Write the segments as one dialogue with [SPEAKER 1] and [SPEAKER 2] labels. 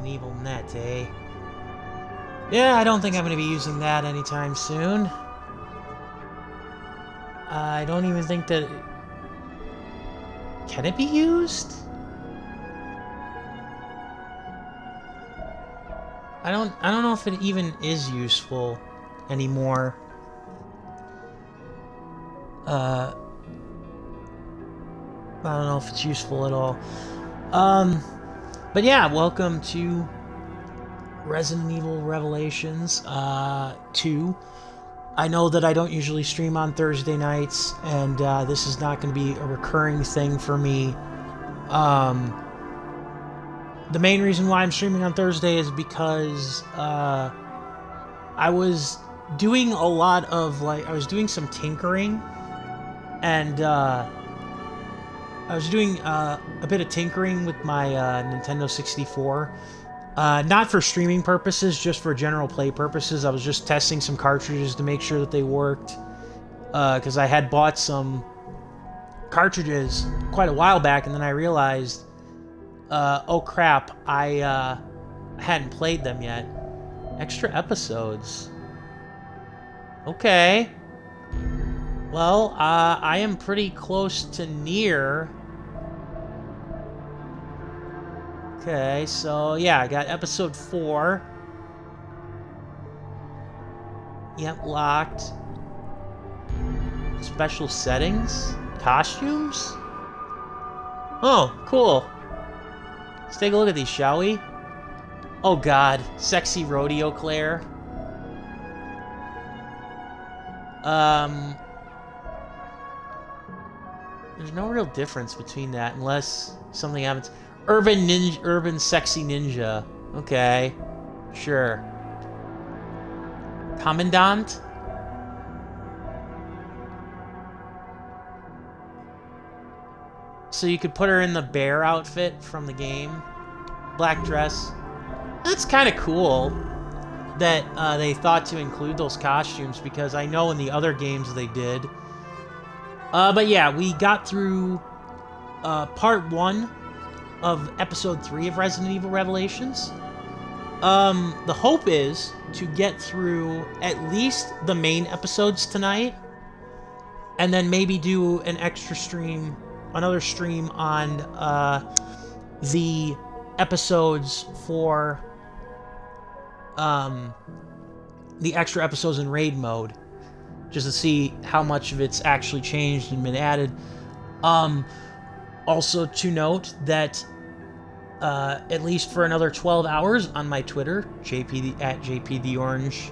[SPEAKER 1] Resident Evil Net, eh? Yeah, I don't think I'm going to be using that anytime soon. I don't even think that... Can it be used? I don't know if it even is useful anymore. I don't know if it's useful at all. But yeah, welcome to Resident Evil Revelations 2. I know that I don't usually stream on Thursday nights, and this is not going to be a recurring thing for me. The main reason why I'm streaming on Thursday is because I was doing a lot of, I was doing some tinkering, and I was doing a bit of tinkering with my Nintendo 64. Not for streaming purposes, just for general play purposes. I was just testing some cartridges to make sure that they worked. Because I had bought some cartridges quite a while back, and then I realized, oh crap, I hadn't played them yet. Extra episodes. Okay. Well, I am pretty close to near. Okay, so yeah, I got episode 4. Yep, locked. Special settings? Costumes? Oh, cool. Let's take a look at these, shall we? Oh god, sexy rodeo Claire. There's no real difference between that unless something happens. Urban sexy ninja. Okay. Sure. Commandant? So you could put her in the bear outfit from the game. Black dress. That's kind of cool that they thought to include those costumes, because I know in the other games they did. But yeah, we got through part 1 of episode 3 of Resident Evil Revelations. The hope is to get through at least the main episodes tonight, and then maybe do an extra stream, another stream on the episodes for the extra episodes in raid mode, just to see how much of it's actually changed and been added. Also to note that at least for another 12 hours on my Twitter, at JPtheOrange,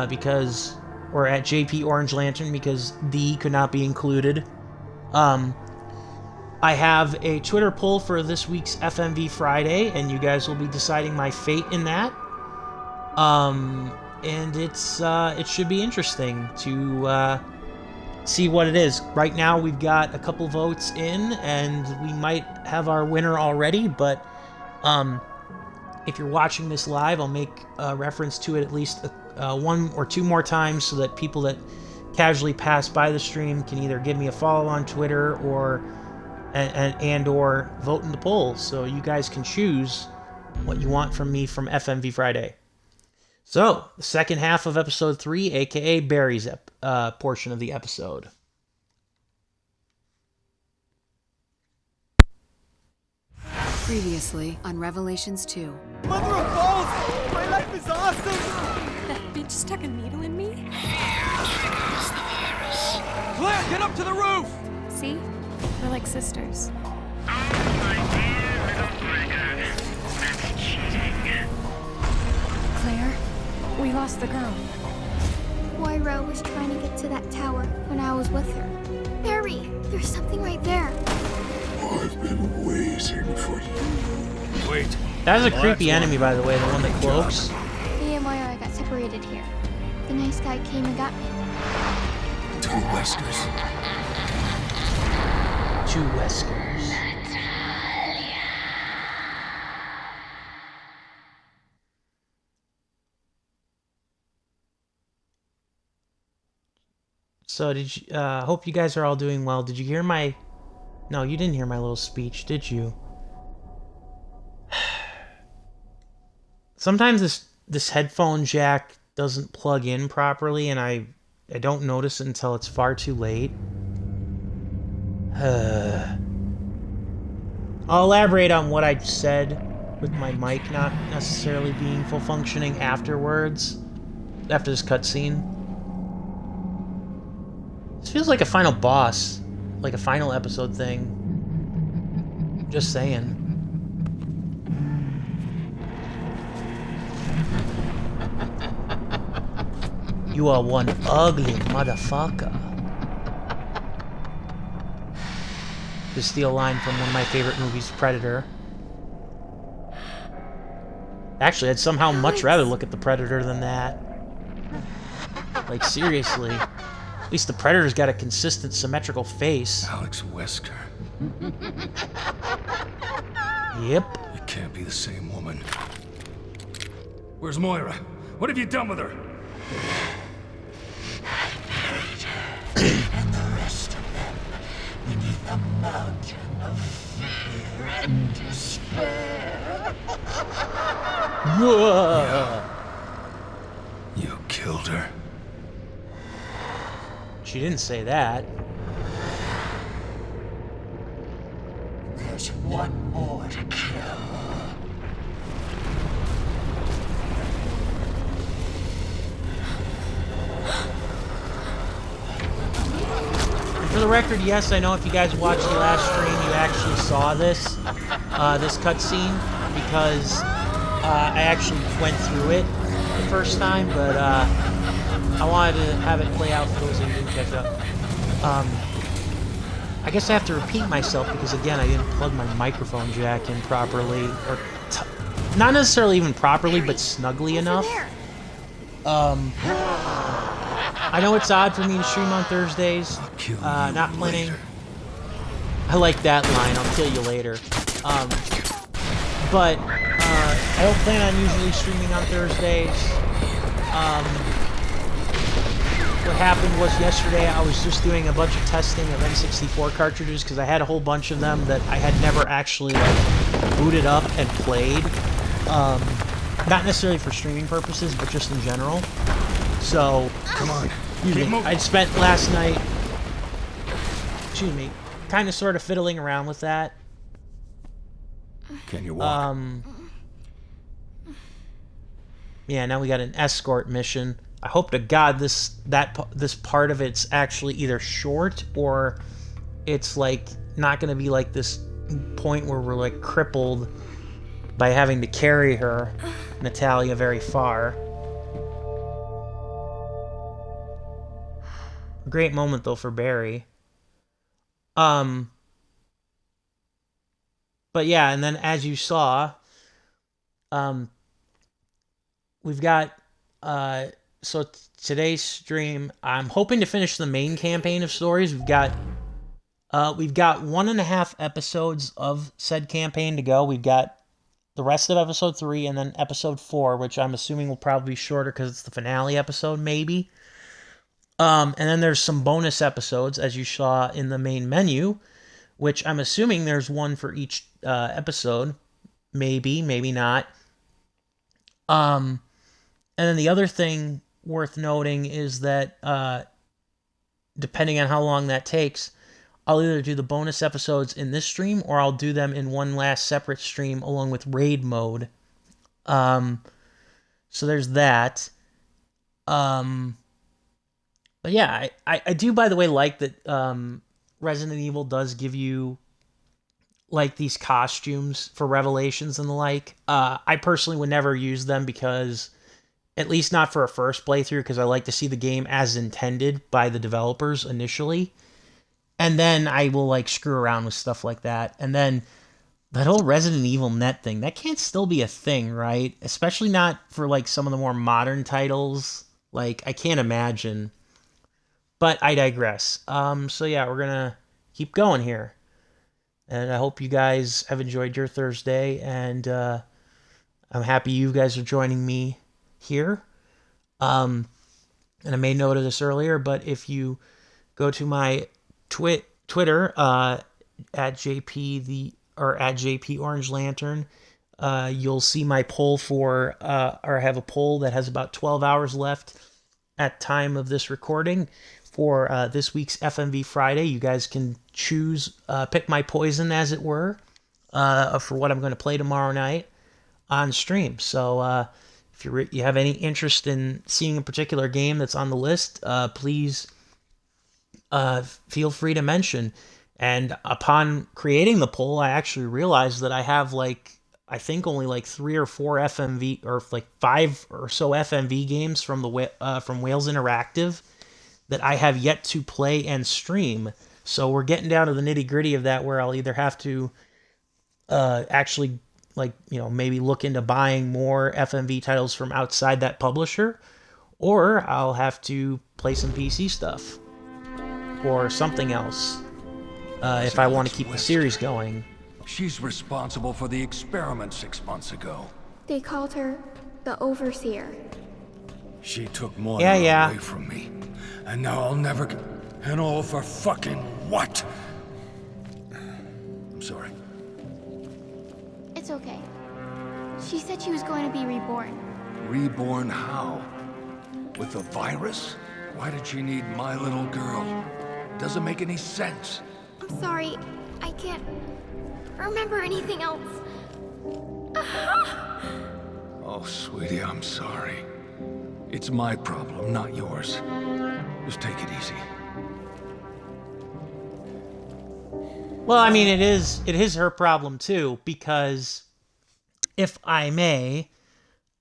[SPEAKER 1] because, or at JPtheOrangeLantern, because the could not be included. I have a Twitter poll for this week's FMV Friday, and you guys will be deciding my fate in that. And it should be interesting to see what it is. Right now we've got a couple votes in, and we might have our winner already, but if you're watching this live, I'll make reference to it at least 1 or 2 more times, so that people that casually pass by the stream can either give me a follow on Twitter or or vote in the poll, so you guys can choose what you want from me from FMV Friday. So, the second half of episode 3, aka Barry's portion of the episode.
[SPEAKER 2] Previously on Revelations 2.
[SPEAKER 3] Mother of balls! My life is awesome!
[SPEAKER 4] That bitch stuck a needle in me?
[SPEAKER 3] Claire, get up to the roof!
[SPEAKER 4] See? We're like sisters. Claire, we lost the girl.
[SPEAKER 5] Moira was trying to get to that tower when I was with her. Barry, there's something right there.
[SPEAKER 6] I've been waiting for you.
[SPEAKER 3] Wait.
[SPEAKER 1] That is a creepy enemy, by the way, the one that cloaks.
[SPEAKER 5] Me and Moira got separated here. The nice guy came and got me.
[SPEAKER 6] 2 Weskers.
[SPEAKER 1] 2 Weskers. So did you, hope you guys are all doing well. Did you hear my, no, you didn't hear my little speech, did you? Sometimes this headphone jack doesn't plug in properly, and I don't notice it until it's far too late. I'll elaborate on what I said with my mic not necessarily being full functioning afterwards, after this cutscene. This feels like a final boss, like a final episode thing. Just saying. You are one ugly motherfucker. To steal a line from one of my favorite movies, Predator. Actually, I'd somehow much rather look at the Predator than that. Like, seriously. At least the Predator's got a consistent, symmetrical face.
[SPEAKER 6] Alex Wesker.
[SPEAKER 1] Yep.
[SPEAKER 6] It can't be the same woman. Where's Moira? What have you done with her?
[SPEAKER 7] And the rest of them beneath a mountain of fear and despair.
[SPEAKER 1] Whoa.
[SPEAKER 6] You killed her.
[SPEAKER 1] She didn't say that.
[SPEAKER 7] There's one more to kill.
[SPEAKER 1] For the record, yes, I know if you guys watched the last stream, you actually saw this cutscene, because I actually went through it the first time, but I wanted to have it play out for those that didn't catch up. I guess I have to repeat myself because, again, I didn't plug my microphone jack in properly, or not necessarily even properly, but snugly enough. I know it's odd for me to stream on Thursdays. Not planning.
[SPEAKER 6] Later.
[SPEAKER 1] I like that line. I'll kill you later. But I don't plan on usually streaming on Thursdays. What happened was yesterday I was just doing a bunch of testing of N64 cartridges because I had a whole bunch of them that I had never actually booted up and played. Not necessarily for streaming purposes, but just in general. So,
[SPEAKER 6] Come on.
[SPEAKER 1] I'd spent last night, kind of sort of fiddling around with that.
[SPEAKER 6] Can you walk?
[SPEAKER 1] Yeah, now we got an escort mission. I hope to God this part of it's actually either short or it's like not going to be like this point where we're like crippled by having to carry her, Natalia, very far. Great moment though for Barry. But yeah, and then as you saw, we've got so today's stream, I'm hoping to finish the main campaign of stories. We've got 1.5 episodes of said campaign to go. We've got the rest of episode 3 and then episode 4, which I'm assuming will probably be shorter because it's the finale episode, maybe. And then there's some bonus episodes, as you saw in the main menu, which I'm assuming there's one for each episode. Maybe, maybe not. And then the other thing worth noting is that depending on how long that takes, I'll either do the bonus episodes in this stream or I'll do them in one last separate stream along with raid mode. So there's that. But yeah, I do, by the way, like that Resident Evil does give you like these costumes for Revelations and the like. I personally would never use them because, at least not for a first playthrough, because I like to see the game as intended by the developers initially. And then I will like screw around with stuff like that. And then that whole Resident Evil net thing, that can't still be a thing, right? Especially not for like some of the more modern titles. Like, I can't imagine. But I digress. So yeah, we're gonna keep going here. And I hope you guys have enjoyed your Thursday. And I'm happy you guys are joining me here. And I made note of this earlier, but if you go to my Twitter at JPtheOrangeLantern, you'll see my poll or I have a poll that has about 12 hours left at time of this recording for this week's FMV Friday. You guys can choose, pick my poison, as it were, for what I'm going to play tomorrow night on stream. So if you have any interest in seeing a particular game that's on the list, please feel free to mention. And upon creating the poll, I actually realized that I have I think only 3 or 4 FMV, or 5 or so FMV games from Wales Interactive that I have yet to play and stream. So we're getting down to the nitty gritty of that, where I'll either have to actually maybe look into buying more FMV titles from outside that publisher, or I'll have to play some PC stuff or something else if I want to keep the series going.
[SPEAKER 6] She's responsible for the experiment 6 months ago.
[SPEAKER 5] They called her the Overseer.
[SPEAKER 6] She took Moira
[SPEAKER 1] Yeah.
[SPEAKER 6] away from me. And now I'll never get... And all for fucking what? I'm sorry.
[SPEAKER 5] It's okay. She said she was going to be reborn.
[SPEAKER 6] Reborn how? With a virus? Why did she need my little girl? Doesn't make any sense.
[SPEAKER 5] I'm sorry. I can't remember anything else.
[SPEAKER 6] Oh, sweetie, I'm sorry. It's my problem, not yours. Just take it easy.
[SPEAKER 1] Well, I mean, it is her problem too, because if I may,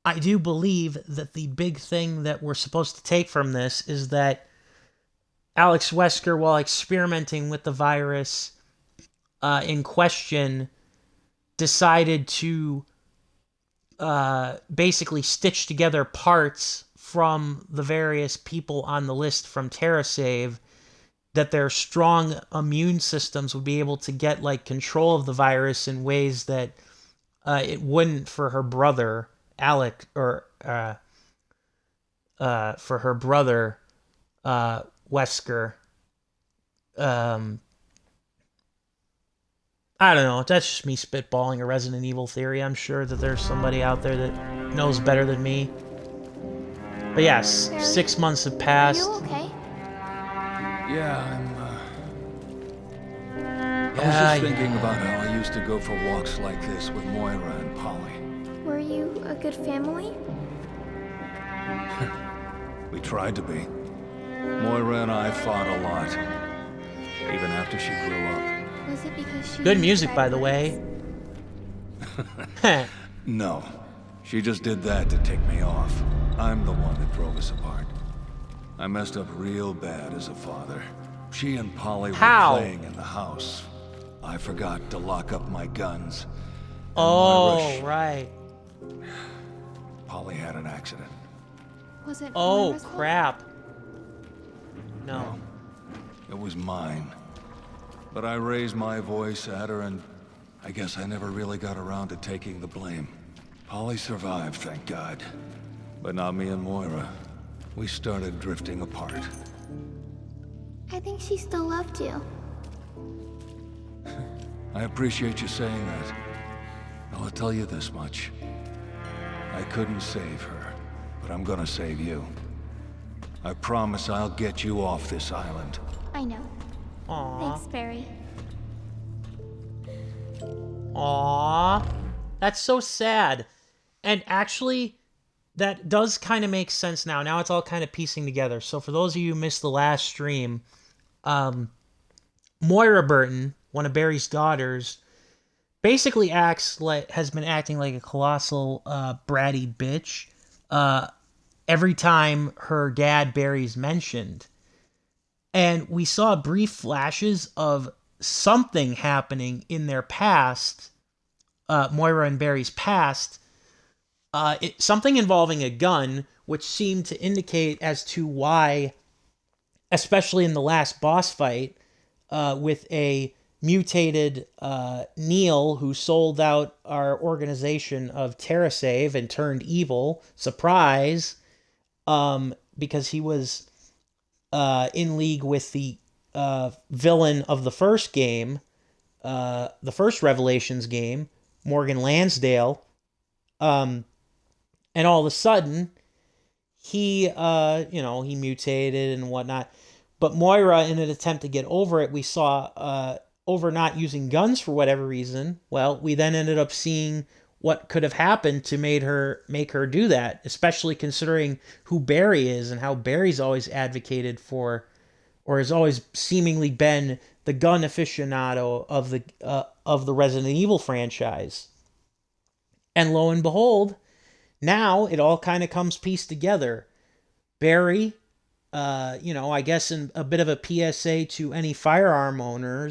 [SPEAKER 1] I do believe that the big thing that we're supposed to take from this is that Alex Wesker, while experimenting with the virus in question, decided to basically stitch together parts from the various people on the list from TerraSave, that their strong immune systems would be able to get control of the virus in ways that it wouldn't for her brother Alec, or for her brother Wesker. I don't know. That's just me spitballing a Resident Evil theory. I'm sure that there's somebody out there that knows better than me. But yes,
[SPEAKER 5] Barry,
[SPEAKER 1] 6 months have
[SPEAKER 5] Are
[SPEAKER 1] passed.
[SPEAKER 5] you okay?
[SPEAKER 6] Yeah, I was just thinking about how I used to go for walks like this with Moira and Polly.
[SPEAKER 5] Were you a good family?
[SPEAKER 6] We tried to be. Moira and I fought a lot. Even after she grew up.
[SPEAKER 5] Was it because she...
[SPEAKER 1] Good music, by the way.
[SPEAKER 6] No. She just did that to tick me off. I'm the one that drove us apart. I messed up real bad as a father. She and Polly were
[SPEAKER 1] How?
[SPEAKER 6] playing in the house. I forgot to lock up my guns. And
[SPEAKER 1] Oh,
[SPEAKER 6] Moira,
[SPEAKER 1] right.
[SPEAKER 6] Polly had an accident.
[SPEAKER 5] Was it
[SPEAKER 1] Oh,
[SPEAKER 5] Moira's fault?
[SPEAKER 1] crap. No.
[SPEAKER 6] It was mine. But I raised my voice at her, and I guess I never really got around to taking the blame. Polly survived, thank God. But not me and Moira. We started drifting apart.
[SPEAKER 5] I think she still loved you.
[SPEAKER 6] I appreciate you saying that. I'll tell you this much. I couldn't save her, but I'm gonna save you. I promise I'll get you off this island.
[SPEAKER 5] I know.
[SPEAKER 1] Aww.
[SPEAKER 5] Thanks, Barry.
[SPEAKER 1] Aww. That's so sad. And actually, that does kind of make sense now. Now it's all kind of piecing together. So for those of you who missed the last stream, Moira Burton, one of Barry's daughters, basically has been acting like a colossal bratty bitch every time her dad Barry's mentioned. And we saw brief flashes of something happening in their past, Moira and Barry's past, something involving a gun, which seemed to indicate as to why, especially in the last boss fight, with a mutated Neil who sold out our organization of TerraSave and turned evil, surprise, because he was in league with the villain of the first game, the first Revelations game, Morgan Lansdale. And all of a sudden, he, he mutated and whatnot. But Moira, in an attempt to get over it, we saw, over not using guns for whatever reason. Well, we then ended up seeing what could have happened to make her do that, especially considering who Barry is and how Barry's always advocated for, or has always seemingly been the gun aficionado of the Resident Evil franchise. And lo and behold, now it all kind of comes pieced together. Barry, I guess in a bit of a PSA to any firearm owner.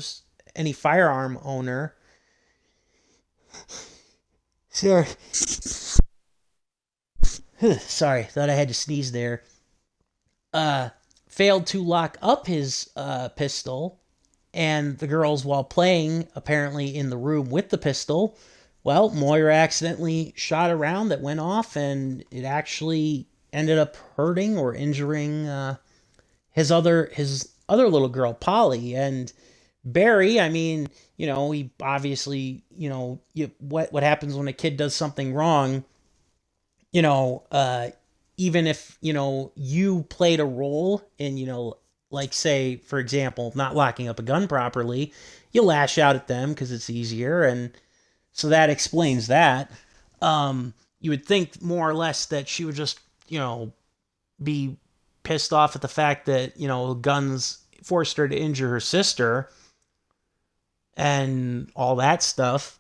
[SPEAKER 1] Sorry. Sorry, thought I had to sneeze there. Failed to lock up his pistol, and the girls, while playing, apparently in the room with the pistol, well, Moira accidentally shot a round that went off, and it actually ended up hurting or injuring his other little girl, Polly. And Barry, I mean, he obviously, what happens when a kid does something wrong, even if, you played a role in, like, say, for example, not locking up a gun properly, you lash out at them because it's easier. And so that explains that. You would think more or less that she would just, be pissed off at the fact that, guns forced her to injure her sister and all that stuff.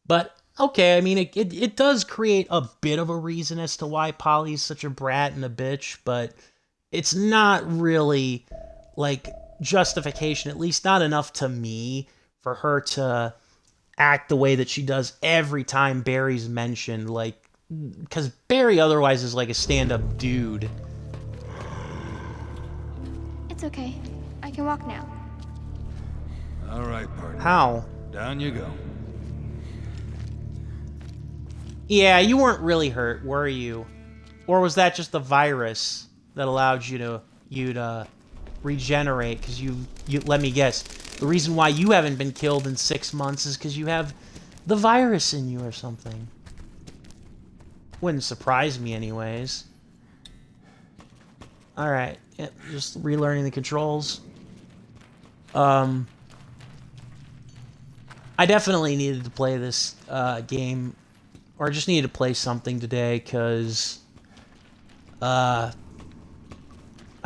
[SPEAKER 1] But, okay, I mean, it does create a bit of a reason as to why Polly's such a brat and a bitch, but it's not really, like, justification, at least not enough to me, for her to act the way that she does every time Barry's mentioned, like, because Barry otherwise is like a stand-up dude.
[SPEAKER 5] It's okay. I can walk now.
[SPEAKER 6] All right, partner.
[SPEAKER 1] How?
[SPEAKER 6] Down you go.
[SPEAKER 1] Yeah, you weren't really hurt, were you? Or was that just the virus that allowed you to regenerate? Because you let me guess, the reason why you haven't been killed in 6 months is because you have the virus in you or something. Wouldn't surprise me anyways. Alright, just relearning the controls. I definitely needed to play this game, or just needed to play something today, because I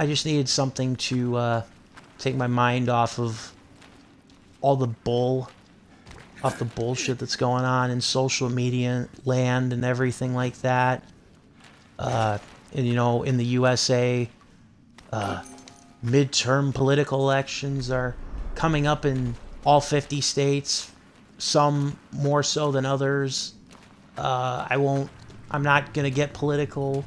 [SPEAKER 1] just needed something to take my mind off of all the bullshit that's going on in social media land and everything like that. And, in the USA, midterm political elections are coming up in all 50 states, some more so than others. I'm not gonna get political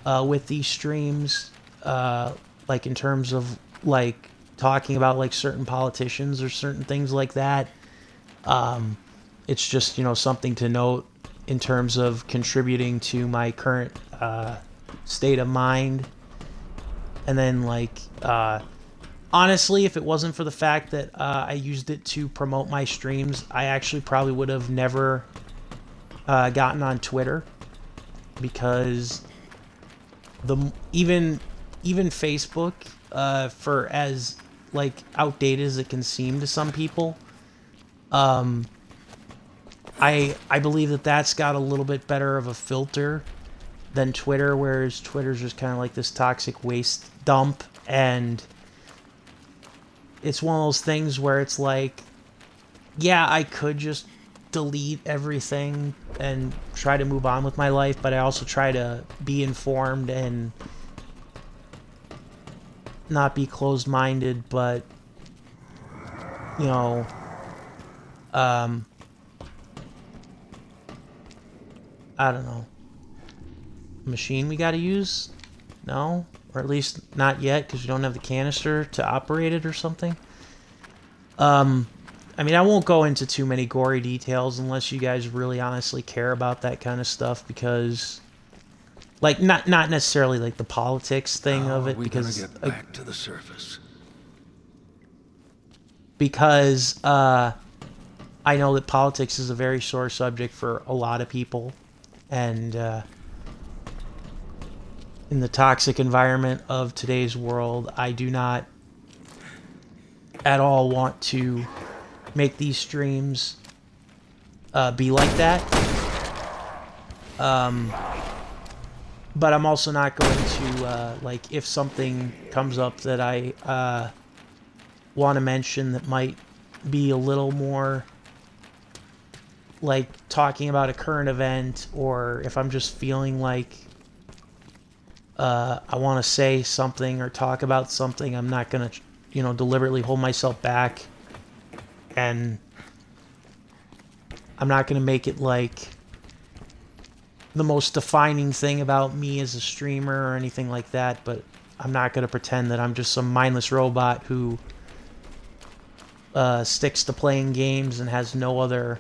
[SPEAKER 1] with these streams, like in terms of like talking about like certain politicians or certain things like that. It's just, something to note in terms of contributing to my current state of mind. And then, like, honestly, if it wasn't for the fact that I used it to promote my streams, I actually probably would have never gotten on Twitter, because even Facebook, for as like outdated as it can seem to some people, I believe that that's got a little bit better of a filter than Twitter, whereas Twitter's just kind of like this toxic waste dump, and it's one of those things where it's like, yeah, I could just delete everything and try to move on with my life, but I also try to be informed and not be closed-minded, but, I don't know. Machine we gotta use? No? Or at least not yet, because we don't have the canister to operate it or something. I mean, I won't go into too many gory details unless you guys really honestly care about that kind of stuff, because, like, not necessarily like the politics thing of it, because
[SPEAKER 6] we gotta get back to the surface.
[SPEAKER 1] because I know that politics is a very sore subject for a lot of people, and in the toxic environment of today's world, I do not at all want to make these streams be like that. But I'm also not going to, like, if something comes up that I want to mention that might be a little more, like, talking about a current event, or if I'm just feeling like I want to say something or talk about something, I'm not going to, you know, deliberately hold myself back, and I'm not going to make it, like, the most defining thing about me as a streamer or anything like that, but I'm not going to pretend that I'm just some mindless robot who sticks to playing games and has no other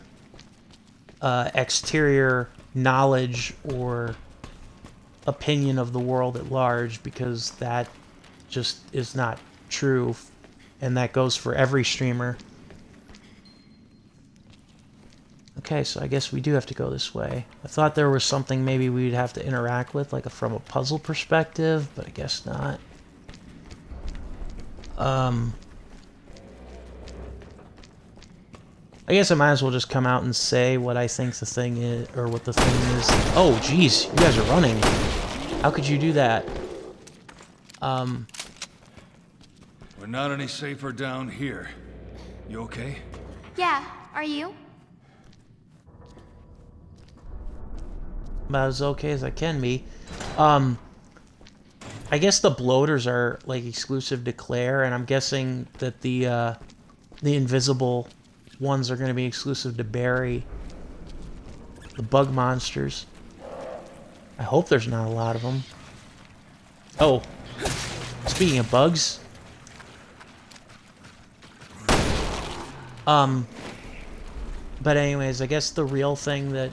[SPEAKER 1] exterior knowledge or opinion of the world at large, because that just is not true, and that goes for every streamer. Okay, so I guess we do have to go this way. I thought there was something maybe we'd have to interact with, like from a puzzle perspective, but I guess not. I guess I might as well just come out and say what I think the thing is, or what the thing is. Oh, jeez, you guys are running. How could you do that?
[SPEAKER 6] We're not any safer down here. You okay?
[SPEAKER 5] Yeah, are you?
[SPEAKER 1] About as okay as I can be. I guess the bloaters are like exclusive to Claire, and I'm guessing that the invisible ones are going to be exclusive to Barry. The bug monsters. I hope there's not a lot of them. Oh, speaking of bugs. But anyways, I guess the real thing that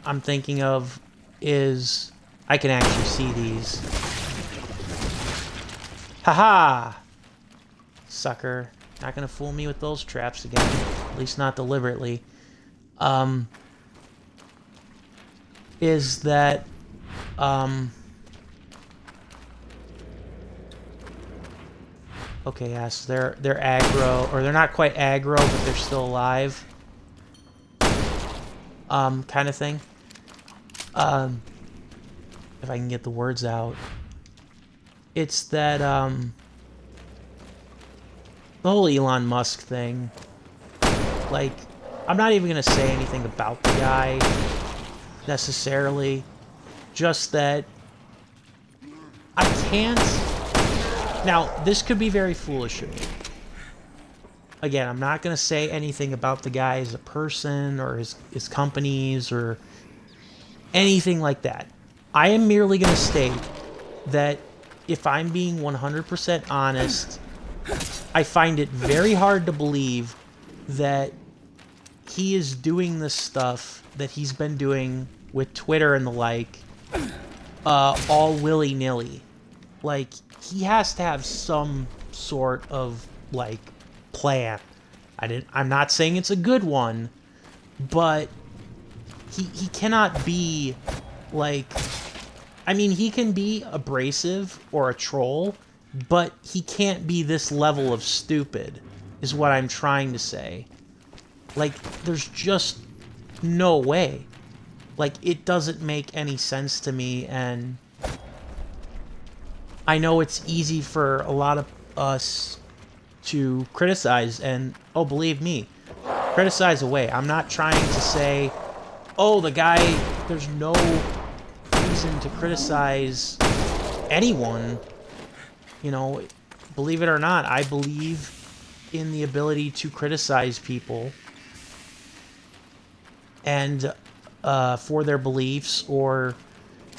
[SPEAKER 1] I'm thinking of is I can actually see these. Haha! Sucker. Not gonna fool me with those traps again. At least not deliberately. Is that okay, yes, they're aggro, or they're not quite aggro, but they're still alive. Kind of thing. If I can get the words out. It's that, the whole Elon Musk thing. Like, I'm not even gonna say anything about the guy, necessarily. Just that I can't... Now, this could be very foolish of me. Again, I'm not going to say anything about the guy as a person or his companies or anything like that. I am merely going to state that if I'm being 100% honest, I find it very hard to believe that he is doing this stuff that he's been doing with Twitter and the like, all willy-nilly. Like, he has to have some sort of, like, plan. I'm not saying it's a good one, but he cannot be, like... I mean, he can be abrasive or a troll, but he can't be this level of stupid, is what I'm trying to say. Like, there's just no way. Like, it doesn't make any sense to me, and I know it's easy for a lot of us to criticize, and, oh, believe me, criticize away. I'm not trying to say, oh, the guy, there's no reason to criticize anyone. You know, believe it or not, I believe in the ability to criticize people and for their beliefs or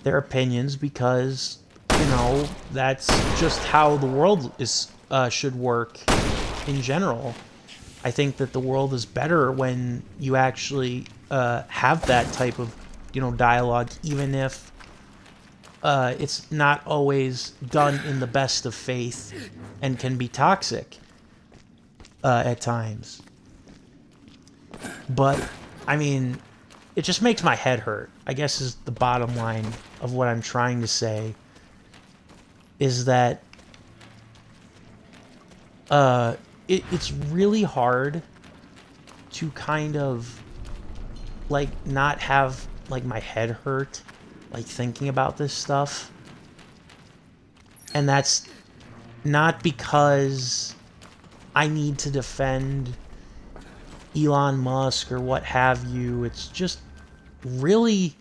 [SPEAKER 1] their opinions, because, you know, that's just how the world is should work in general. I think that the world is better when you actually have that type of, you know, dialogue, even if it's not always done in the best of faith and can be toxic at times. But, I mean, it just makes my head hurt, I guess is the bottom line of what I'm trying to say. Is that it's really hard to kind of like not have like my head hurt like thinking about this stuff. And that's not because I need to defend Elon Musk or what have you. It's just really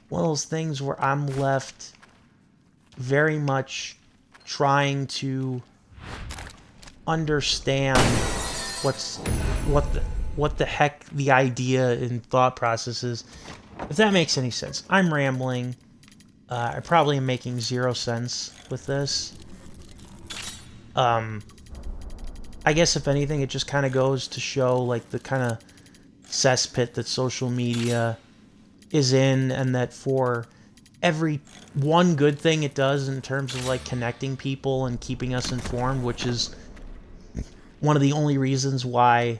[SPEAKER 1] one of those things where I'm left very much trying to understand what the heck the idea and thought process is, if that makes any sense. I'm rambling. I probably am making 0 sense with this. I guess if anything, it just kind of goes to show like the kind of cesspit that social media is in, and that for every one good thing it does in terms of like connecting people and keeping us informed, which is one of the only reasons why.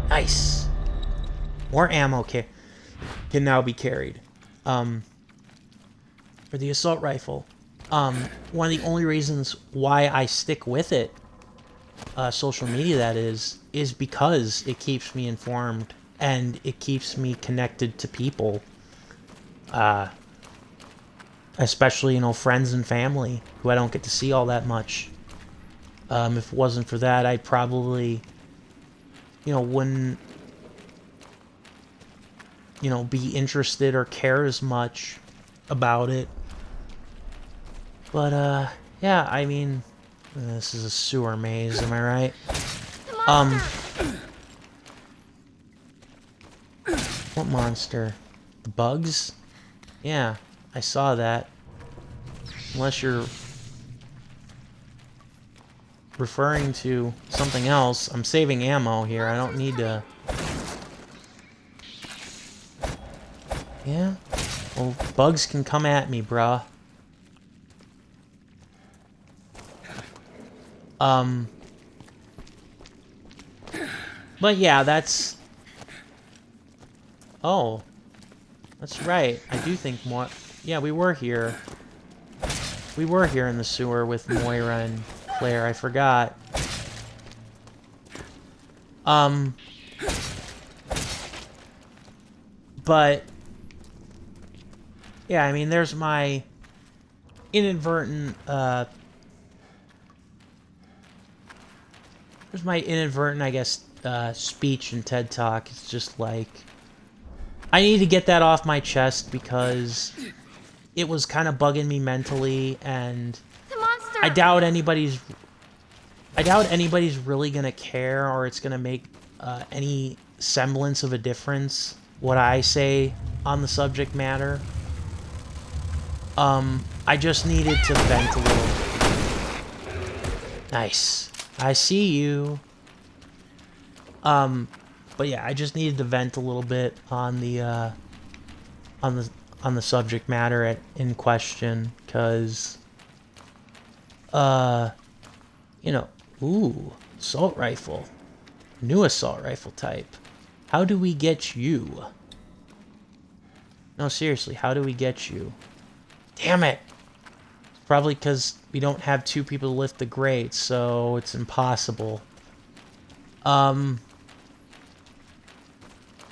[SPEAKER 1] Nice. More ammo can now be carried. For the assault rifle. One of the only reasons why I stick with it, social media that is because it keeps me informed and it keeps me connected to people. Especially, friends and family who I don't get to see all that much. If it wasn't for that, I'd probably, wouldn't, be interested or care as much about it. But, yeah, I mean, this is a sewer maze, am I right? What monster? The bugs? Yeah, I saw that. Unless you're referring to something else. I'm saving ammo here. I don't need to... Yeah? Well, bugs can come at me, bruh. But yeah, that's... Oh. That's right. I do think more... Yeah, we were here. We were here in the sewer with Moira and Claire. I forgot. But... Yeah, I mean, there's my inadvertent, I guess, speech and TED Talk. It's just like... I need to get that off my chest because it was kind of bugging me mentally, and I doubt anybody's really gonna care, or it's gonna make any semblance of a difference what I say on the subject matter. I just needed to vent a little. Nice. I see you. But yeah, I just needed to vent a little bit on the subject matter in question, because ooh, assault rifle. New assault rifle type. How do we get you? No, seriously, how do we get you? Damn it! It's probably because we don't have 2 people to lift the grate, so it's impossible.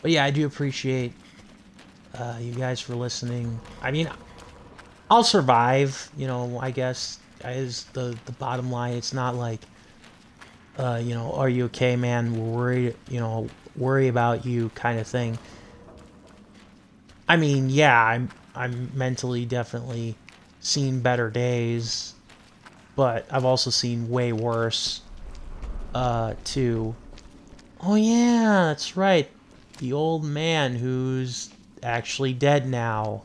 [SPEAKER 1] But yeah, I do appreciate you guys for listening. I mean, I'll survive, I guess, is the bottom line. It's not like, are you okay, man? We're worry about you kind of thing. I mean, yeah, I'm mentally definitely seen better days, but I've also seen way worse, too. Oh yeah, that's right. The old man who's actually dead now.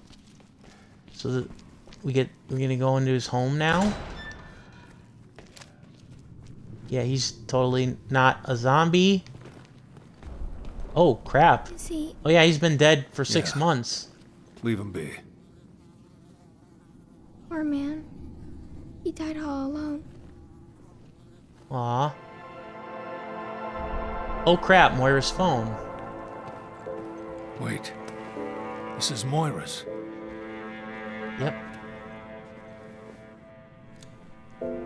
[SPEAKER 1] So we're gonna go into his home now? Yeah, he's totally not a zombie. Oh, crap.
[SPEAKER 5] Is he?
[SPEAKER 1] Oh yeah, he's been dead for 6 months.
[SPEAKER 6] Leave him be.
[SPEAKER 5] Poor man. He died all alone.
[SPEAKER 1] Aw. Oh crap, Moira's phone.
[SPEAKER 6] Wait. This is Moira's.
[SPEAKER 1] Yep.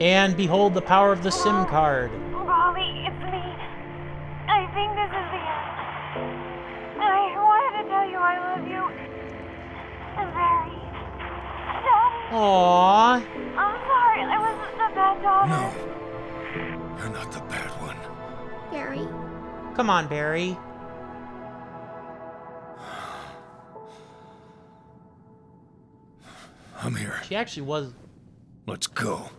[SPEAKER 1] And behold the power of the SIM card.
[SPEAKER 4] Molly, it's me. I think this is the end. I wanted to tell you I love you. Very. Daddy,
[SPEAKER 1] Aww.
[SPEAKER 4] I'm sorry. I was a bad daughter.
[SPEAKER 6] No. You're not the bad one.
[SPEAKER 5] Barry,
[SPEAKER 1] Come on, Barry.
[SPEAKER 6] I'm here.
[SPEAKER 1] She actually was...
[SPEAKER 6] Let's go.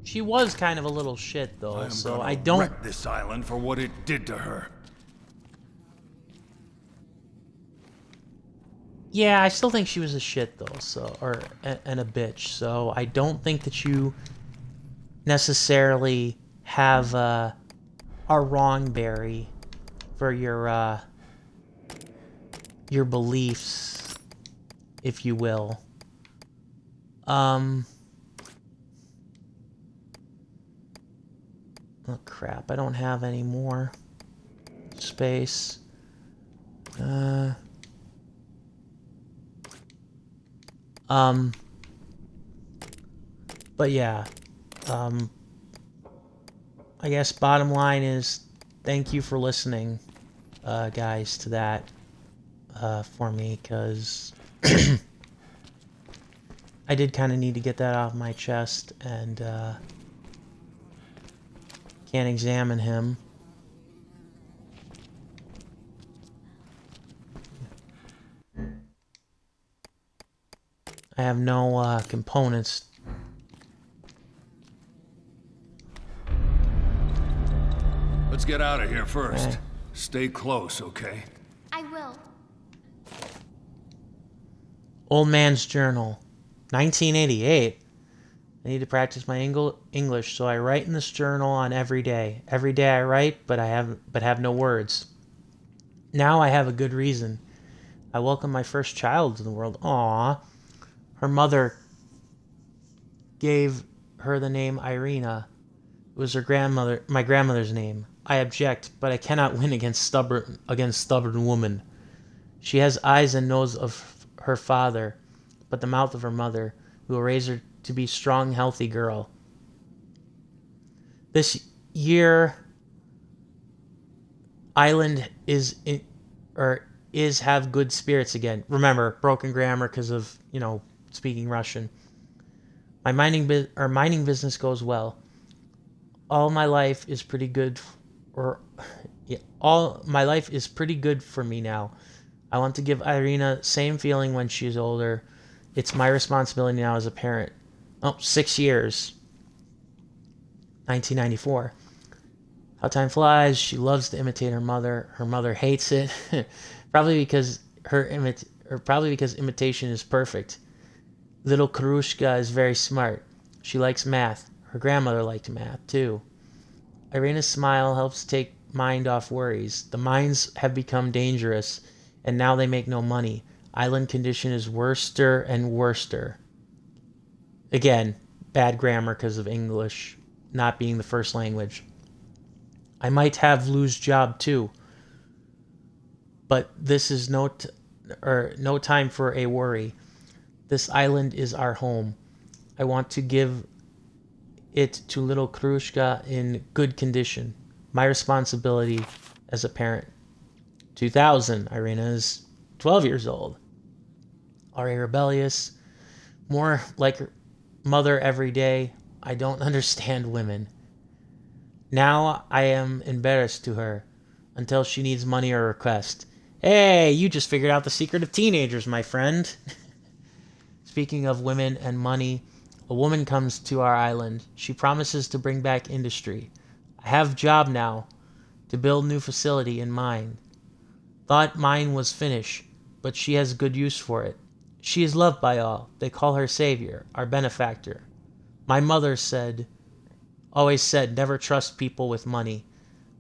[SPEAKER 1] She was kind of a little shit, though,
[SPEAKER 6] am
[SPEAKER 1] so
[SPEAKER 6] gonna
[SPEAKER 1] I don't...
[SPEAKER 6] wreck this island for what it did to her.
[SPEAKER 1] Yeah, I still think she was a shit, though, so... and a bitch, so I don't think that you necessarily have, are wrong, Barry, for your beliefs, if you will. Oh crap, I don't have any more space. But yeah, I guess bottom line is thank you for listening, guys, to that, for me, because I did kind of need to get that off my chest, and, can't examine him. I have no, components.
[SPEAKER 6] Let's get out of here first.
[SPEAKER 1] Okay.
[SPEAKER 6] Stay close, okay?
[SPEAKER 5] I will.
[SPEAKER 1] Old Man's Journal, 1988. I need to practice my English, so I write in this journal on every day. Every day I write, but have no words. Now I have a good reason. I welcome my first child to the world. Aww. Her mother gave her the name Irina. It was my grandmother's name. I object, but I cannot win against stubborn woman. She has eyes and nose of her father, but the mouth of her mother, who will raise her to be strong, healthy girl. This year, island is have good spirits again. Remember, broken grammar because of speaking Russian. My mining business goes well. All my life is pretty good, all my life is pretty good for me now. I want to give Irina same feeling when she's older. It's my responsibility now as a parent. 6 years. 1994. How time flies. She loves to imitate her mother. Her mother hates it. probably because imitation is perfect. Little Karushka is very smart. She likes math. Her grandmother liked math, too. Irina's smile helps take mind off worries. The mines have become dangerous, and now they make no money. Island condition is worster and worster. Again, bad grammar because of English not being the first language. I might have lose job, too. But this is no time for a worry. This island is our home. I want to give it to little Krushka in good condition. My responsibility as a parent. 2000. Irina is 12 years old. Already rebellious. More like her mother every day. I don't understand women. Now I am embarrassed to her until she needs money or request. Hey, you just figured out the secret of teenagers, my friend. Speaking of women and money, a woman comes to our island. She promises to bring back industry. I have a job now to build new facility in mine. Thought mine was finished, but she has good use for it. She is loved by all. They call her savior, our benefactor. My mother always said, never trust people with money.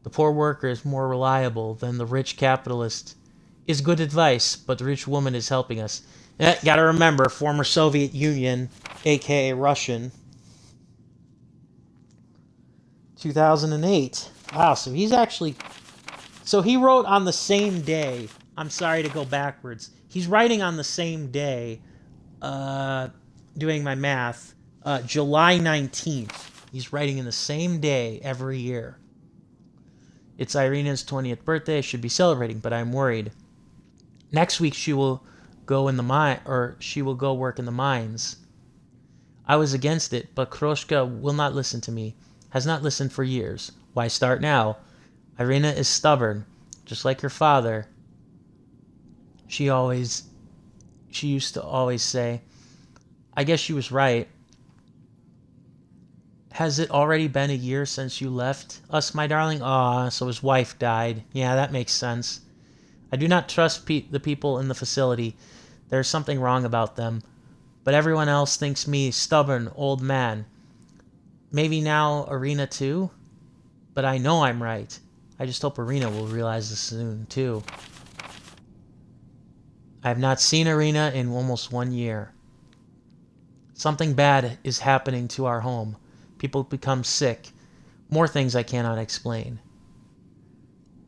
[SPEAKER 1] The poor worker is more reliable than the rich capitalist. Is good advice, but the rich woman is helping us. Gotta remember, former Soviet Union, aka Russian. 2008. Wow, so he's actually... So he wrote on the same day. I'm sorry to go backwards. He's writing on the same day, doing my math, July 19th. He's writing in the same day every year. It's Irina's 20th birthday. I should be celebrating, but I'm worried. Next week she will go in the mine, or she will go work in the mines. I was against it, but Kroshka will not listen to me. Has not listened for years. Why start now? Irina is stubborn, just like her father. She used to always say. I guess she was right. Has it already been a year since you left us, my darling? Ah, so his wife died. Yeah, that makes sense. I do not trust the people in the facility. There's something wrong about them. But everyone else thinks me stubborn, old man. Maybe now Irina too? But I know I'm right. I just hope Irina will realize this soon, too. I have not seen Irina in almost 1 year. Something bad is happening to our home. People become sick. More things I cannot explain.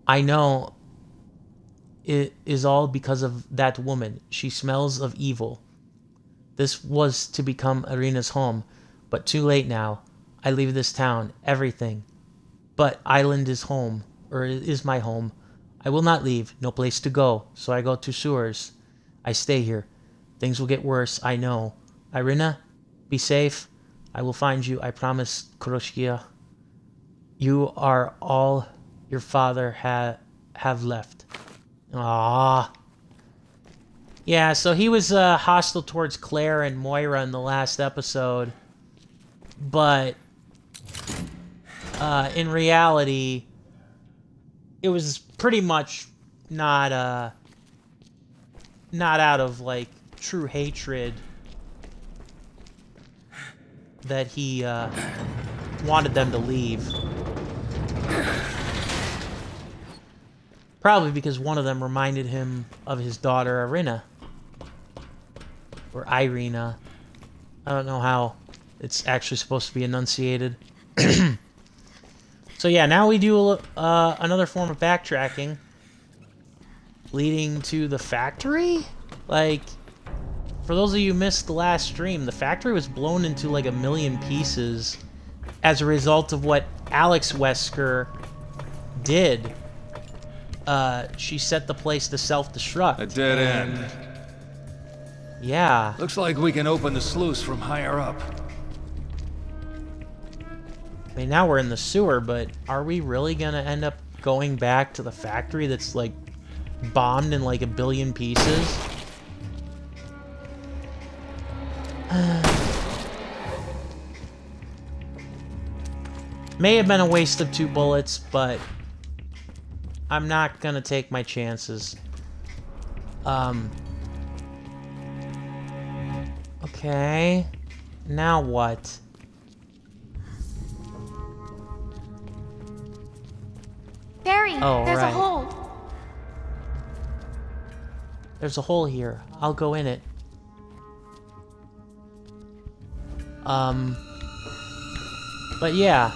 [SPEAKER 1] I know it is all because of that woman. She smells of evil. This was to become Irina's home, but too late now. I leave this town, everything. But Island is home, or is my home. I will not leave, no place to go, so I go to sewers. I stay here. Things will get worse, I know. Irina, be safe. I will find you, I promise, Kroshkia. You are all your father have left. Ah. Yeah, so he was hostile towards Claire and Moira in the last episode. But in reality, it was pretty much not out of like true hatred that he wanted them to leave. Probably because one of them reminded him of his daughter Irina. Or Irina. I don't know how it's actually supposed to be enunciated. So yeah, now we do another form of backtracking. Leading to the factory? Like, for those of you who missed the last stream, the factory was blown into like 1 million pieces as a result of what Alex Wesker did. She set the place to self-destruct.
[SPEAKER 6] A dead end.
[SPEAKER 1] Yeah.
[SPEAKER 6] Looks like we can open the sluice from higher up.
[SPEAKER 1] I mean, now we're in the sewer, but are we really gonna end up going back to the factory that's like bombed in like 1 billion pieces? May have been a waste of 2 bullets, but I'm not gonna take my chances. Okay. Now what?
[SPEAKER 5] Barry,
[SPEAKER 1] Oh,
[SPEAKER 5] there's
[SPEAKER 1] right.
[SPEAKER 5] a hole.
[SPEAKER 1] There's a hole here. I'll go in it. But yeah.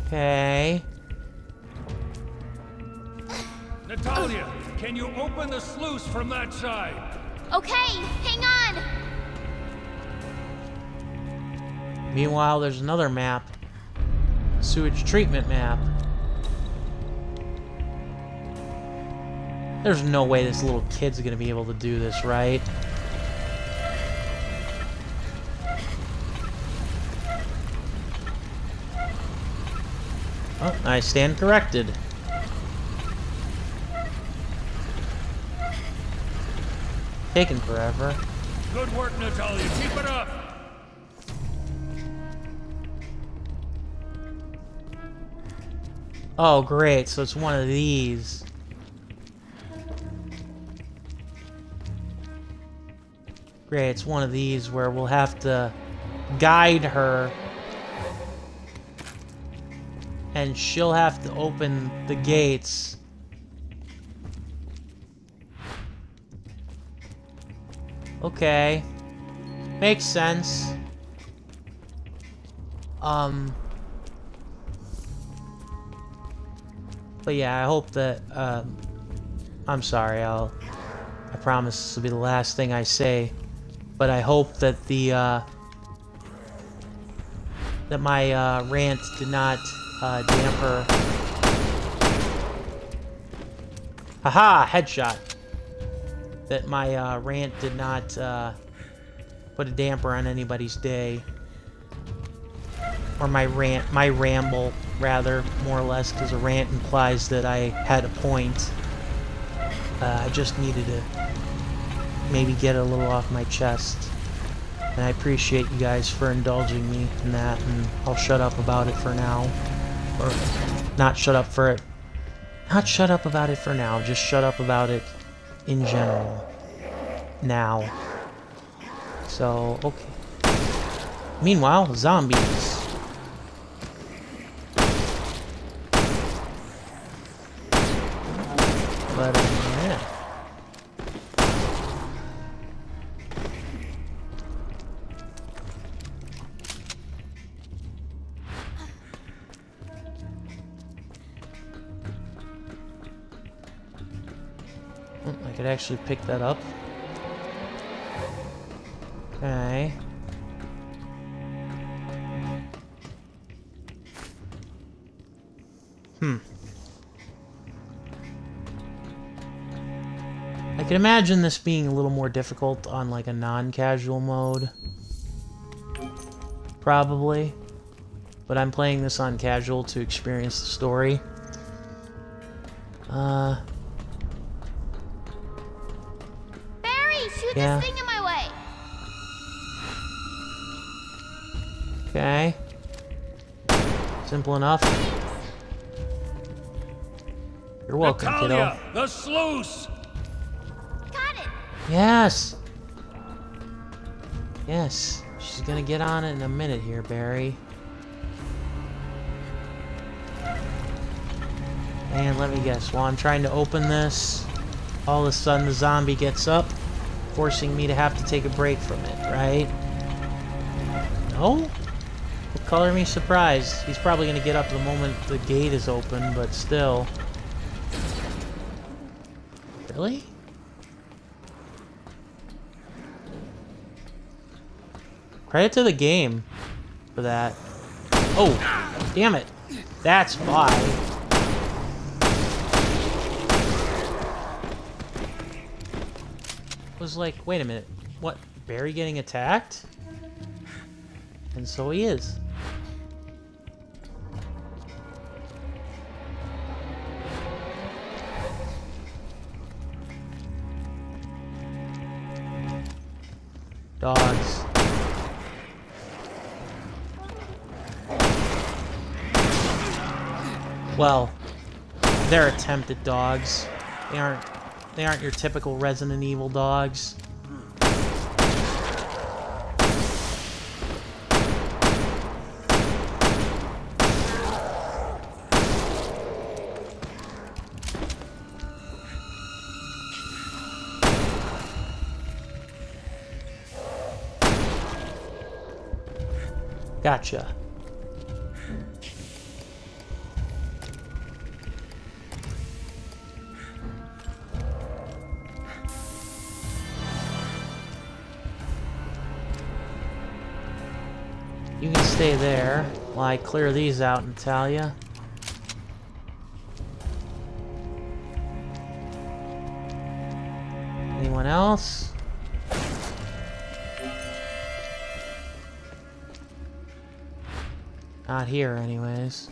[SPEAKER 1] Okay.
[SPEAKER 6] Natalia, can you open the sluice from that side?
[SPEAKER 5] Okay, hang on.
[SPEAKER 1] Meanwhile, there's another map. Sewage treatment map. There's no way this little kid's gonna be able to do this, right? Oh, I stand corrected. Taking forever.
[SPEAKER 6] Good work, Natalia. Keep it up.
[SPEAKER 1] Oh, great. So it's one of these. Great, it's one of these where we'll have to guide her. And she'll have to open the gates. Okay. Makes sense. But yeah, I hope that, I'm sorry, I promise this will be the last thing I say, but I hope that that my, rant did not, damper... Haha! Headshot! That my, rant did not, put a damper on anybody's day. Or my ramble, rather, more or less, because a rant implies that I had a point. I just needed to maybe get a little off my chest. And I appreciate you guys for indulging me in that, and I'll shut up about it for now. Or, not shut up for it. Not shut up about it for now, just shut up about it in general. Now. So, okay. Meanwhile, zombies. But, yeah. I could actually pick that up. Okay. I can imagine this being a little more difficult on like a non-casual mode. Probably. But I'm playing this on casual to experience the story.
[SPEAKER 5] Barry, shoot
[SPEAKER 1] Yeah.
[SPEAKER 5] this thing in my way.
[SPEAKER 1] Okay. Simple enough. You're welcome, kiddo.
[SPEAKER 8] Natalia, the sluice!
[SPEAKER 5] Got it.
[SPEAKER 1] Yes! Yes. She's gonna get on it in a minute here, Barry. And let me guess, while I'm trying to open this, all of a sudden the zombie gets up, forcing me to have to take a break from it, right? No? Well, color me surprised. He's probably gonna get up the moment the gate is open, but still. Really? Credit to the game for that. Oh, damn it. That's why. Was like, wait a minute. What? Barry getting attacked? And so he is. Dogs. Well, they're attempted dogs. They aren't your typical Resident Evil dogs. Gotcha. You can stay there while I clear these out, Natalia. Anyone else? Not here, anyways.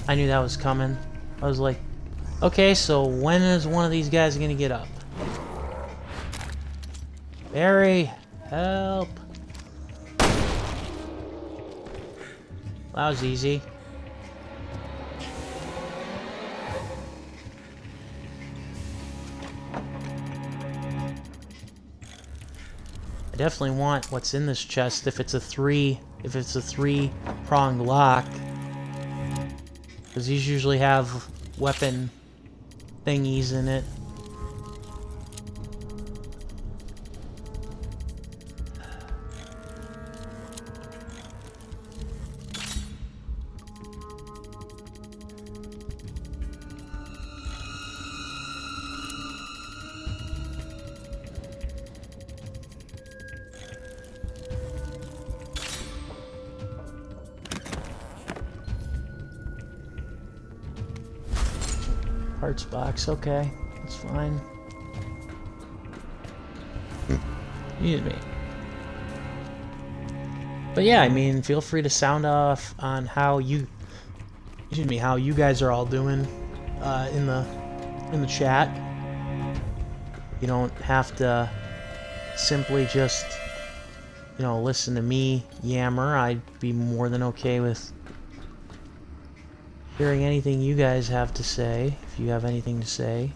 [SPEAKER 1] I knew that was coming. I was like, okay, so when is one of these guys gonna get up? Barry, help. That was easy. I definitely want what's in this chest if it's a 3 if it's a 3-pronged lock. Because these usually have weapon thingies in it. Parts box, okay. That's fine. Excuse me. But yeah, I mean, feel free to sound off on how you guys are all doing in the chat. You don't have to simply just, listen to me yammer. I'd be more than okay with hearing anything you guys have to say, if you have anything to say.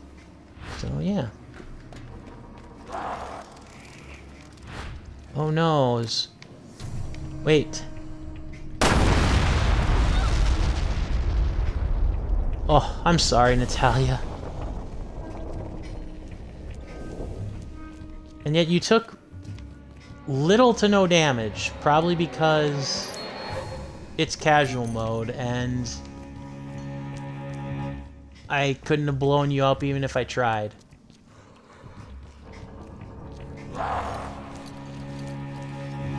[SPEAKER 1] So, yeah. Oh, noes. Wait. Oh, I'm sorry, Natalia. And yet you took little to no damage, probably because it's casual mode, and I couldn't have blown you up even if I tried.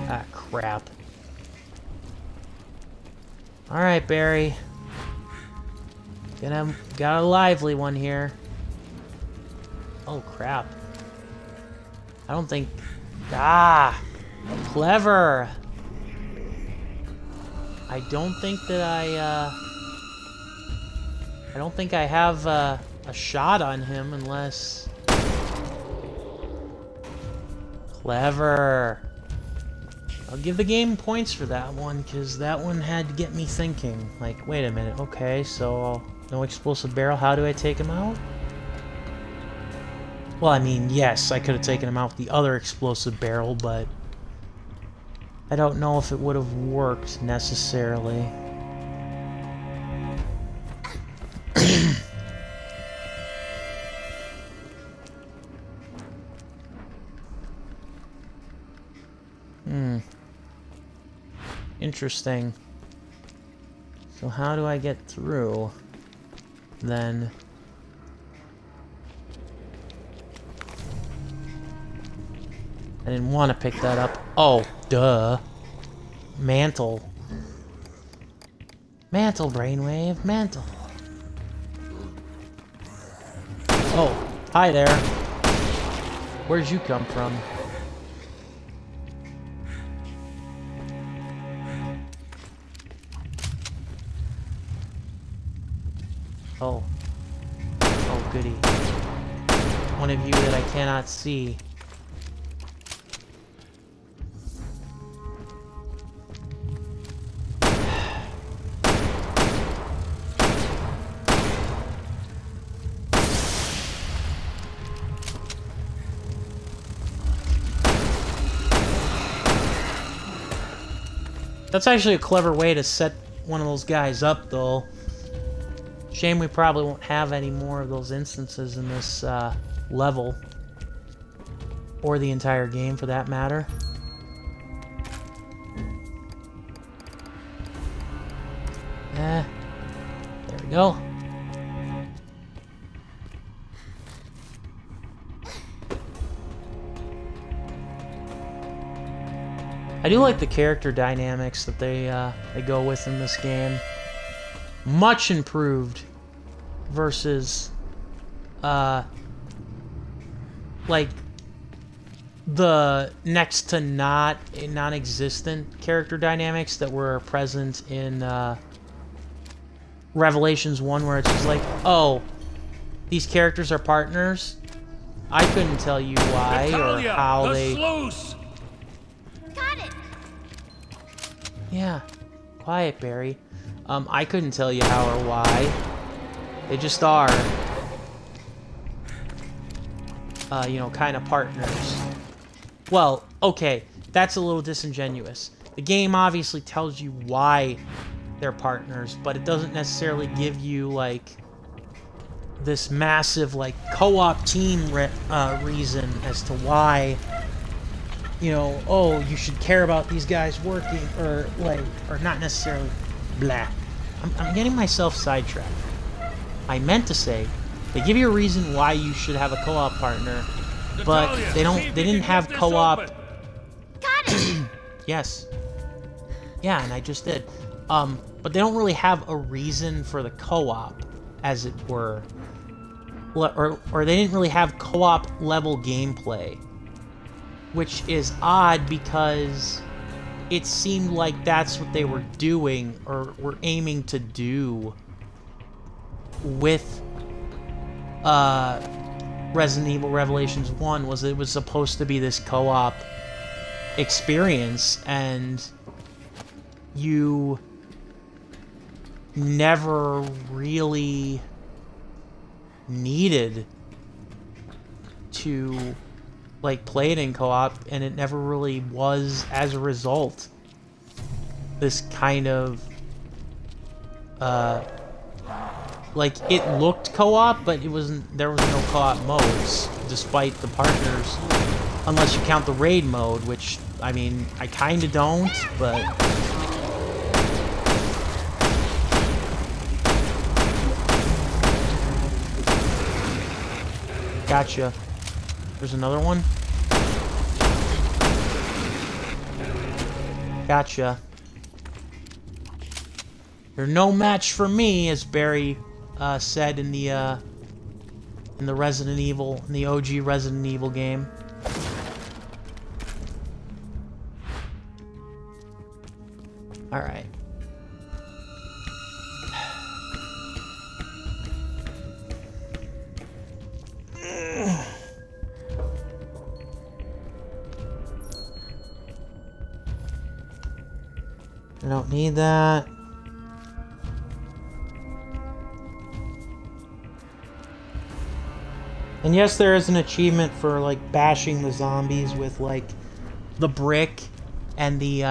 [SPEAKER 1] Ah, crap. Alright, Barry. Got a lively one here. Oh, crap. I don't think... Ah! Clever! I don't think that I don't think I have a shot on him unless... Clever. I'll give the game points for that one, because that one had to get me thinking. Like, wait a minute, okay, so no explosive barrel, how do I take him out? Well, I mean, yes, I could have taken him out with the other explosive barrel, but I don't know if it would have worked necessarily. Interesting. So how do I get through, then? I didn't want to pick that up. Oh, duh. Mantle. Mantle, brainwave, mantle. Oh, hi there. Where'd you come from? Oh. Oh, goody. One of you that I cannot see. That's actually a clever way to set one of those guys up, though. Shame we probably won't have any more of those instances in this level. Or the entire game, for that matter. There we go. I do like the character dynamics that they go with in this game. Much improved versus like the next to non-existent character dynamics that were present in Revelations 1, where it's just like, oh, these characters are partners. I couldn't tell you why
[SPEAKER 6] Natalia,
[SPEAKER 1] Or how they...
[SPEAKER 5] Got it!
[SPEAKER 1] Yeah, quiet, Barry. I couldn't tell you how or why. They just are, you know, kind of partners. Well, okay, that's a little disingenuous. the game obviously tells you why they're partners, but it doesn't necessarily give you, like, this massive, like, co-op team reason as to why, you know, oh, you should care about these guys working, or, like, or not necessarily, blah. I'm getting myself sidetracked. I meant to say, they give you a reason why you should have a co-op partner, but they didn't have co-op.
[SPEAKER 5] Got it!
[SPEAKER 1] Yes. Yeah, and I just did. But they don't really have a reason for the co-op, as it were. Or they didn't really have co-op level gameplay. Which is odd because it seemed like that's what they were doing, or were aiming to do with Resident Evil Revelations 1, was it was supposed to be this co-op experience, and you never really needed to, like, play it in co-op, and it never really was, as a result, this kind of like, it looked co-op, but it wasn't. There was no co-op modes, despite the partners, unless you count the raid mode, which, I mean, I kind of don't, but gotcha. There's another one. Gotcha. You're no match for me, as Barry said in the Resident Evil, in the OG Resident Evil game. All right. I don't need that. And yes, there is an achievement for, like, bashing the zombies with, like, the brick and the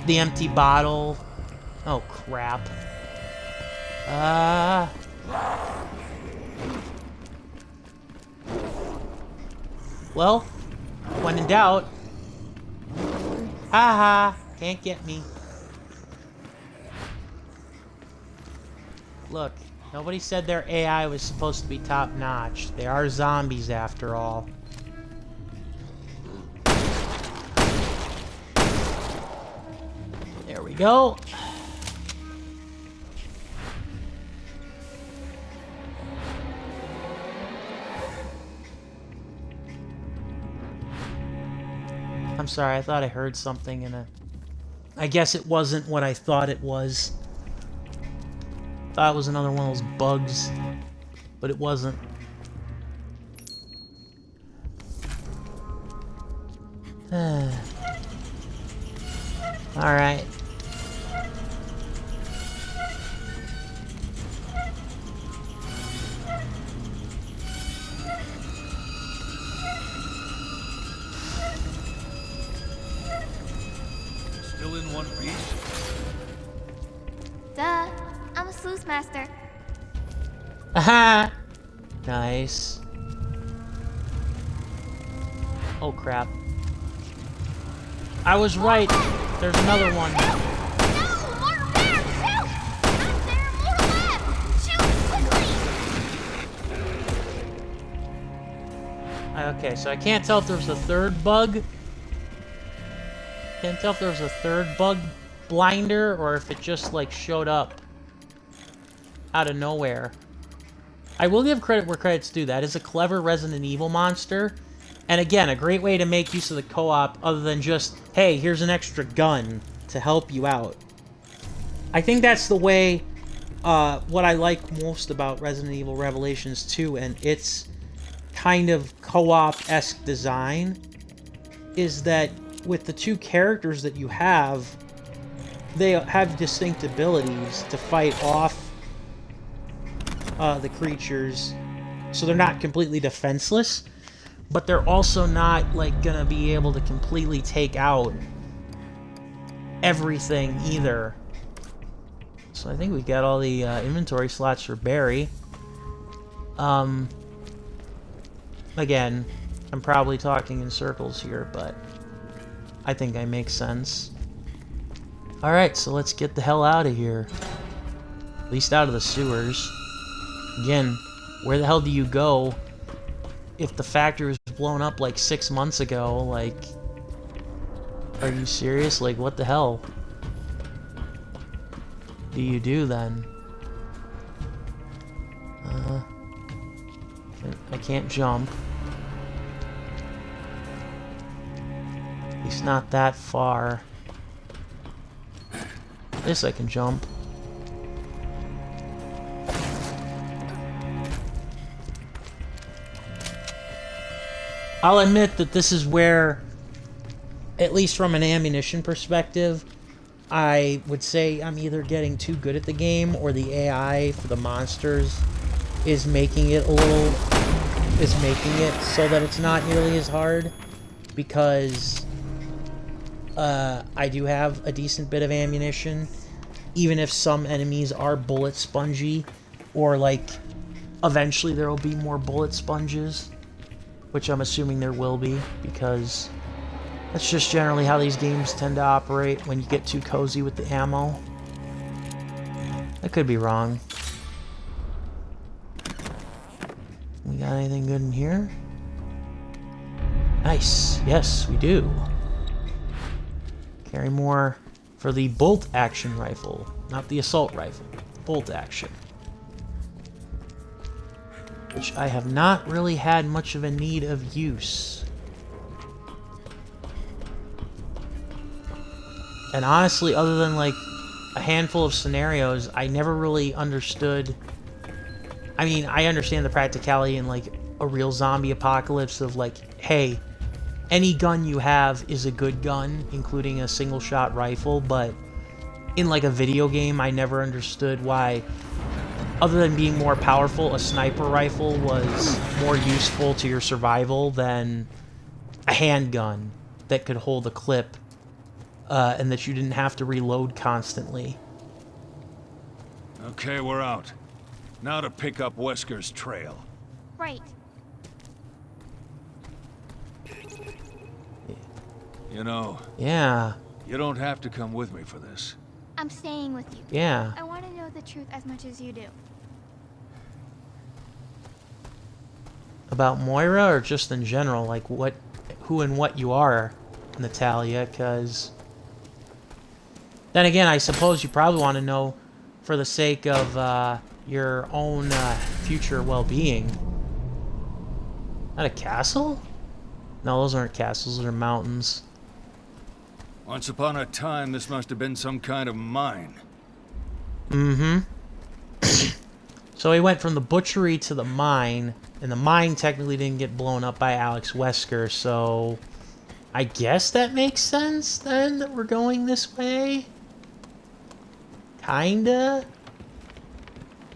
[SPEAKER 1] empty bottle. Oh, crap. Well, when in doubt. Haha, can't get me. Look, nobody said their AI was supposed to be top-notch. They are zombies, after all. There we go. I'm sorry, I thought I heard something in a... I guess it wasn't what I thought it was. Thought it was another one of those bugs, but it wasn't. Alright.
[SPEAKER 6] Still in one piece?
[SPEAKER 5] Duh. I'm a sluice master.
[SPEAKER 1] Aha! Nice. Oh crap. I was right. There's another one.
[SPEAKER 5] No! Mortar lab! Help! Out there! Mortar lab! Shoot! Quickly!
[SPEAKER 1] Okay, so I can't tell if there's a third bug. Can't tell if there was a third bug blinder, or if it just, like, showed up out of nowhere. I will give credit where credit's due. That is a clever Resident Evil monster. And again, a great way to make use of the co-op, other than just, hey, here's an extra gun to help you out. I think that's the way, what I like most about Resident Evil Revelations 2 and its kind of co-op-esque design, is that with the two characters that you have, they have distinct abilities to fight off the creatures, so they're not completely defenseless. but they're also not like gonna be able to completely take out everything either. So I think we got all the inventory slots for Barry. Again, I'm probably talking in circles here, but I think I make sense. Alright, so let's get the hell out of here. At least out of the sewers. Again, where the hell do you go if the factory was blown up like 6 months ago? Like, are you serious? Like, what the hell do you do then? I can't jump. At least not that far. This I can jump. I'll admit that this is where, at least from an ammunition perspective, I would say I'm either getting too good at the game or the AI for the monsters is making it so that it's not nearly as hard, because I do have a decent bit of ammunition, even if some enemies are bullet spongy, or like eventually there will be more bullet sponges, which I'm assuming there will be, because that's just generally how these games tend to operate when you get too cozy with the ammo. I could be wrong. We got anything good in here? Nice. Yes, we do. Carry more for the bolt action rifle, not the assault rifle. Bolt action. Which I have not really had much of a need of use. And honestly, other than like a handful of scenarios, I never really understood. I mean, I understand the practicality in like a real zombie apocalypse of like, hey, any gun you have is a good gun, including a single shot rifle, but in like a video game, I never understood why, other than being more powerful, a sniper rifle was more useful to your survival than a handgun that could hold a clip, and that you didn't have to reload constantly.
[SPEAKER 6] Okay, we're out. Now to pick up Wesker's trail.
[SPEAKER 5] Right.
[SPEAKER 6] You know,
[SPEAKER 1] Yeah.
[SPEAKER 6] you don't have to come with me for this.
[SPEAKER 5] I'm staying with you.
[SPEAKER 1] Yeah.
[SPEAKER 5] I want to know the truth as much as you do.
[SPEAKER 1] About Moira, or just in general, like what, who and what you are, Natalia, because then again, I suppose you probably want to know for the sake of your own future well-being. Not a castle? No, those aren't castles, those are mountains.
[SPEAKER 6] Once upon a time, this must have been some kind of mine.
[SPEAKER 1] Mm-hmm. So he went from the butchery to the mine, and the mine technically didn't get blown up by Alex Wesker, so I guess that makes sense then that we're going this way? Kinda?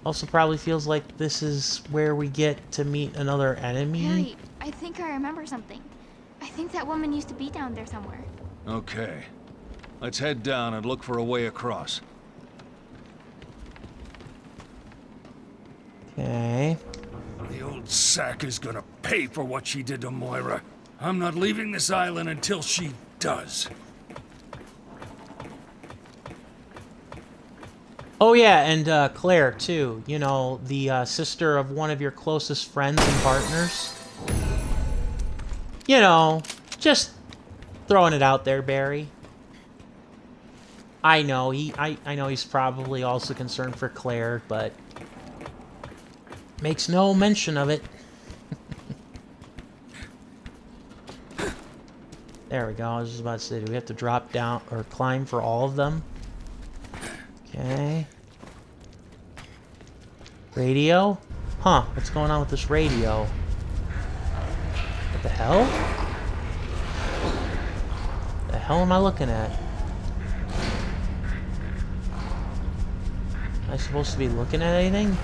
[SPEAKER 1] Also probably feels like this is where we get to meet another enemy.
[SPEAKER 5] Harry, I think I remember something. I think that woman used to be down there somewhere.
[SPEAKER 6] Okay. Let's head down and look for a way across.
[SPEAKER 1] Okay.
[SPEAKER 6] The old sack is gonna pay for what she did to Moira. I'm not leaving this island until she does.
[SPEAKER 1] Oh yeah, and Claire too. You know, the sister of one of your closest friends and partners. You know, just throwing it out there, Barry. I know I know he's probably also concerned for Claire, but makes no mention of it. There we go. I was just about to say, do we have to drop down or climb for all of them? Okay. Radio? Huh, what's going on with this radio? What the hell? The hell am I looking at? Am I supposed to be looking at anything?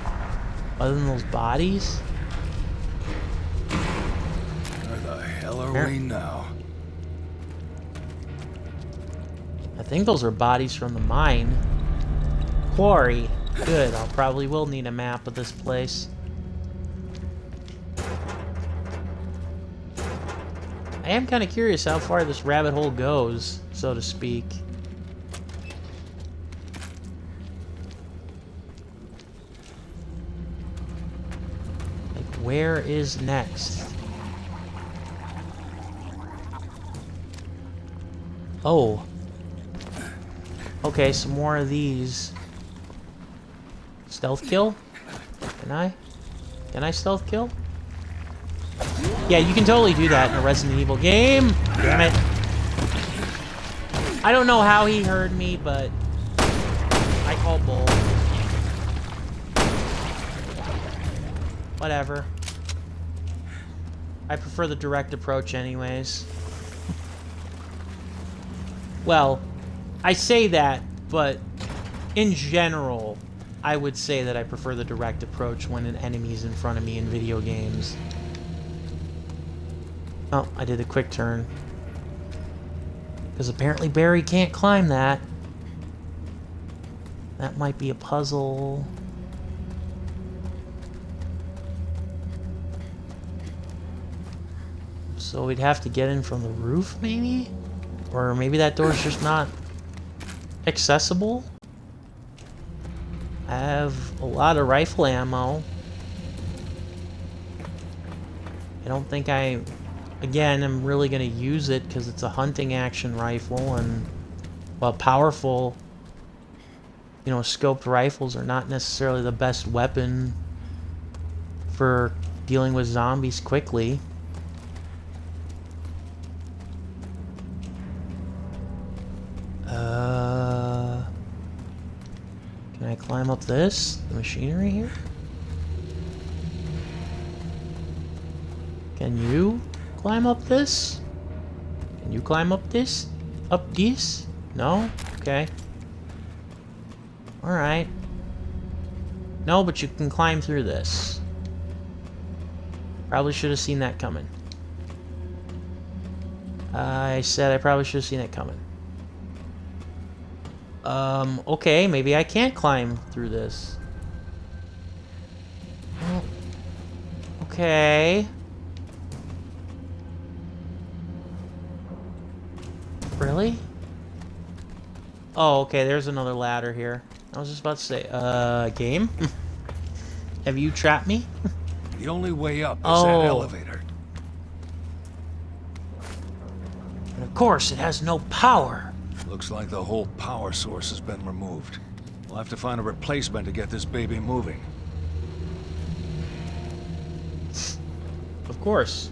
[SPEAKER 1] Other than those bodies?
[SPEAKER 6] Where hell are we now?
[SPEAKER 1] I think those are bodies from the mine. Quarry. Good, I'll probably will need a map of this place. I am kind of curious how far this rabbit hole goes, so to speak. Like, where is next? Oh. Okay, some more of these. Stealth kill? Can I? Can I stealth kill? Yeah, you can totally do that in a Resident Evil game. Damn it. I don't know how he heard me, but I call bull. Whatever. I prefer the direct approach anyways. Well, I say that, but in general, I would say that I prefer the direct approach when an enemy's in front of me in video games. Oh, I did a quick turn. Because apparently Barry can't climb that. That might be a puzzle. So we'd have to get in from the roof, maybe? Or maybe that door's just not accessible? I have a lot of rifle ammo. I don't think I... Again, I'm really going to use it because it's a hunting action rifle, and while powerful, you know, scoped rifles are not necessarily the best weapon for dealing with zombies quickly. Can I climb up this? The machinery here? Can you climb up this? Can you climb up this? Up this? No? Okay. Alright. No, but you can climb through this. Probably should have seen that coming. I said I probably should have seen it coming. Okay, maybe I can't climb through this. Well, okay. Really? Oh, okay, there's another ladder here. I was just about to say, game? Have you trapped me?
[SPEAKER 6] The only way up is that elevator.
[SPEAKER 1] And of course, it has no power.
[SPEAKER 6] Looks like the whole power source has been removed. We'll have to find a replacement to get this baby moving.
[SPEAKER 1] Of course.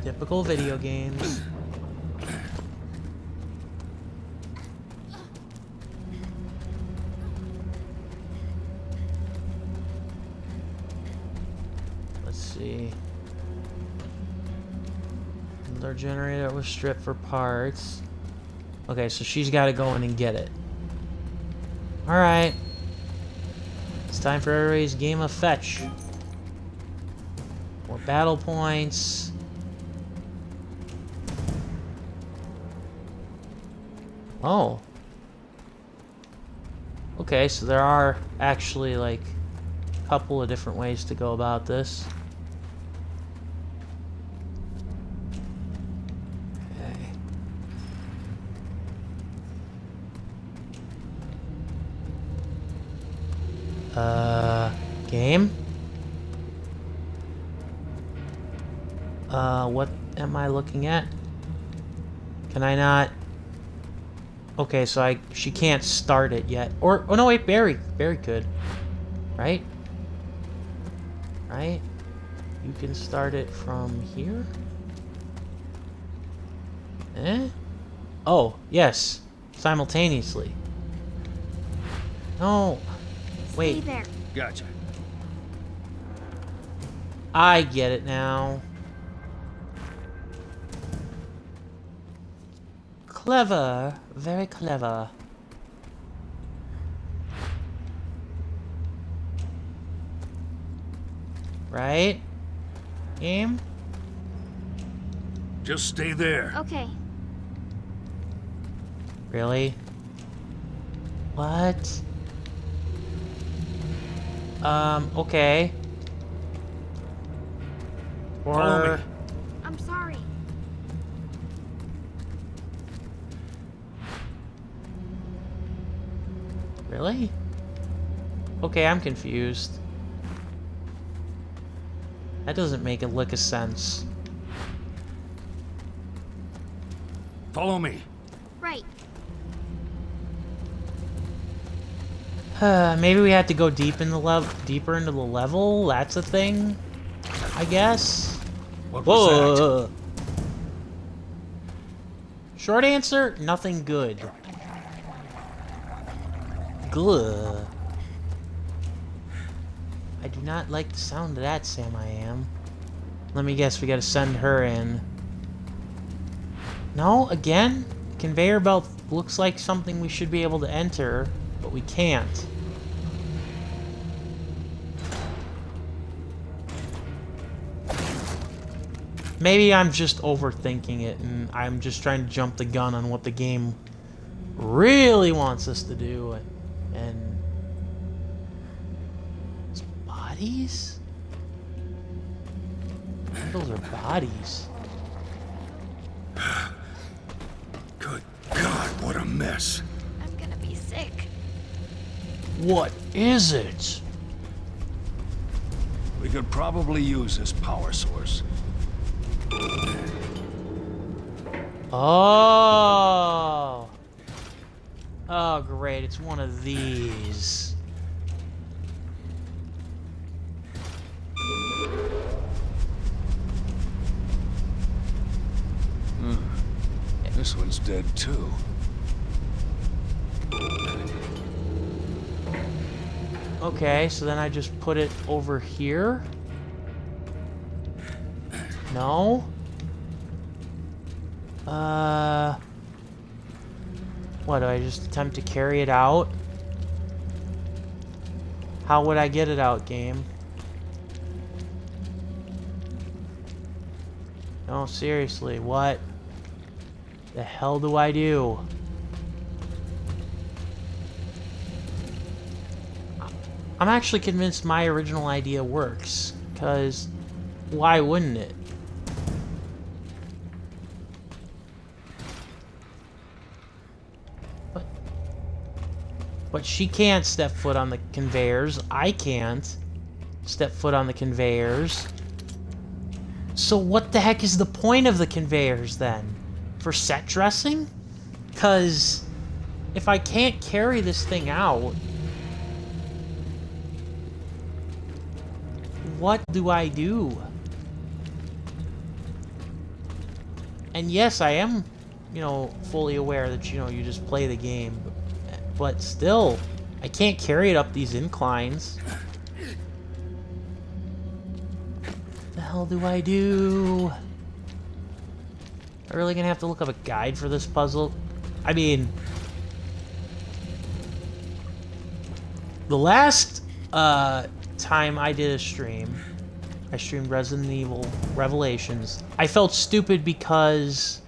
[SPEAKER 1] Typical video games. Let's see. Our generator was stripped for parts. Okay, so she's got to go in and get it. Alright. It's time for everybody's game of fetch. More battle points. Oh. Okay, so there are actually like a couple of different ways to go about this. Game? What am I looking at? Can I not? Okay, so she can't start it yet. Or, oh no, wait, Barry could. Right? Right? You can start it from here? Eh? Oh, yes. Simultaneously. No. Wait.
[SPEAKER 5] Stay there.
[SPEAKER 6] Gotcha.
[SPEAKER 1] I get it now. Clever. Very clever. Right? Game?
[SPEAKER 6] Just stay there.
[SPEAKER 5] Okay.
[SPEAKER 1] Really? What? Okay.
[SPEAKER 6] Follow me.
[SPEAKER 5] I'm sorry.
[SPEAKER 1] Really? Okay, I'm confused. That doesn't make a lick of sense.
[SPEAKER 6] Follow me.
[SPEAKER 5] Right.
[SPEAKER 1] Maybe we had to go deeper into the level. That's a thing, I guess.
[SPEAKER 6] What was that?
[SPEAKER 1] Whoa. Short answer: nothing good. Good. I do not like the sound of that, Sam. I am. Let me guess. We got to send her in. No, again. Conveyor belt looks like something we should be able to enter, but we can't. Maybe I'm just overthinking it, and I'm just trying to jump the gun on what the game really wants us to do. And it's bodies? Those are bodies.
[SPEAKER 6] Good God, what a mess.
[SPEAKER 5] I'm gonna be sick.
[SPEAKER 1] What is it?
[SPEAKER 6] We could probably use this power source.
[SPEAKER 1] Oh. Oh, great. It's one of these.
[SPEAKER 6] This one's dead too.
[SPEAKER 1] Okay, so then I just put it over here? No? What, do I just attempt to carry it out? How would I get it out, game? No, seriously, what the hell do I do? I'm actually convinced my original idea works, because why wouldn't it? But she can't step foot on the conveyors. I can't step foot on the conveyors. So what the heck is the point of the conveyors then? For set dressing? Because if I can't carry this thing out, what do I do? And yes, I am, fully aware that, you just play the game. But still, I can't carry it up these inclines. What the hell do I do? Am I really gonna have to look up a guide for this puzzle? I mean, the last time I did a stream, I streamed Resident Evil Revelations. I felt stupid because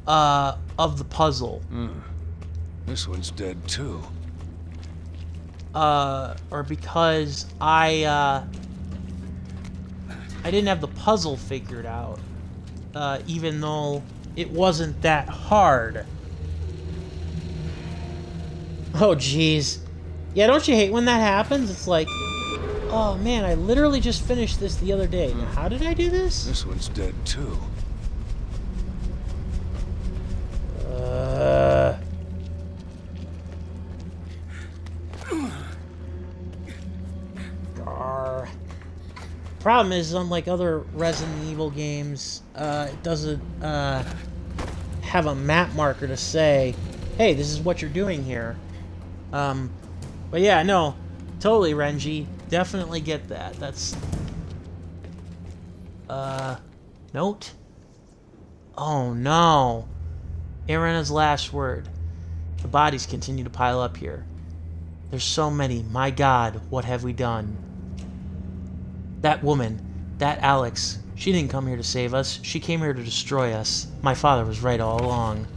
[SPEAKER 1] of the puzzle.
[SPEAKER 6] This one's dead too.
[SPEAKER 1] Or because I didn't have the puzzle figured out, even though it wasn't that hard. Oh, jeez. Yeah, don't you hate when that happens? It's like, oh man, I literally just finished this the other day. Now, how did I do this?
[SPEAKER 6] This one's dead too.
[SPEAKER 1] Problem is, unlike other Resident Evil games, it doesn't have a map marker to say, hey, this is what you're doing here. But yeah, no, totally, Renji. Definitely get that. That's... note? Oh, no. Irena's last word. The bodies continue to pile up here. There's so many. My God, what have we done? That woman, that Alex, She didn't come here to save us. She came here to destroy us. My father was right all along.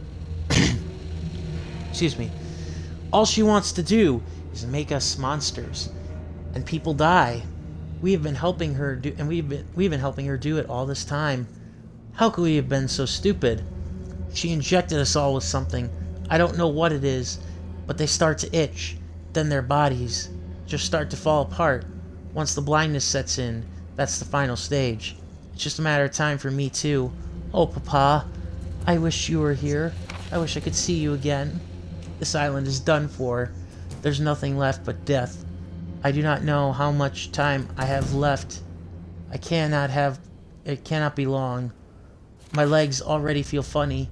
[SPEAKER 1] Excuse me. All she wants to do is make us monsters. And people die. We have been helping her do, and we've been helping her do it all this time. How could we have been so stupid? She injected us all with something. I don't know what it is, but they start to itch. Then their bodies just start to fall apart. Once the blindness sets in, that's the final stage. It's just a matter of time for me too. Oh, Papa, I wish you were here. I wish I could see you again. This island is done for. There's nothing left but death. I do not know how much time I have left. It cannot be long. My legs already feel funny.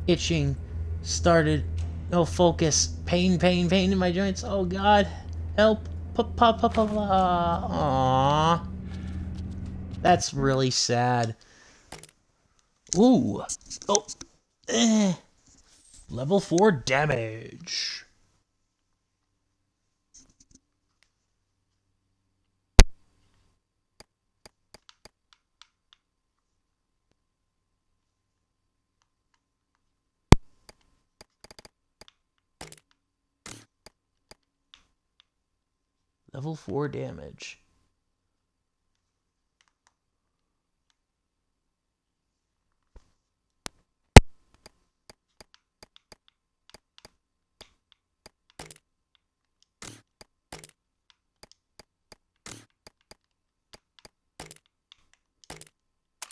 [SPEAKER 1] Itching. Started. No focus. Pain in my joints. Oh God. Help. Aww. That's really sad. Ooh. Oh. Level 4 damage. Level 4 damage.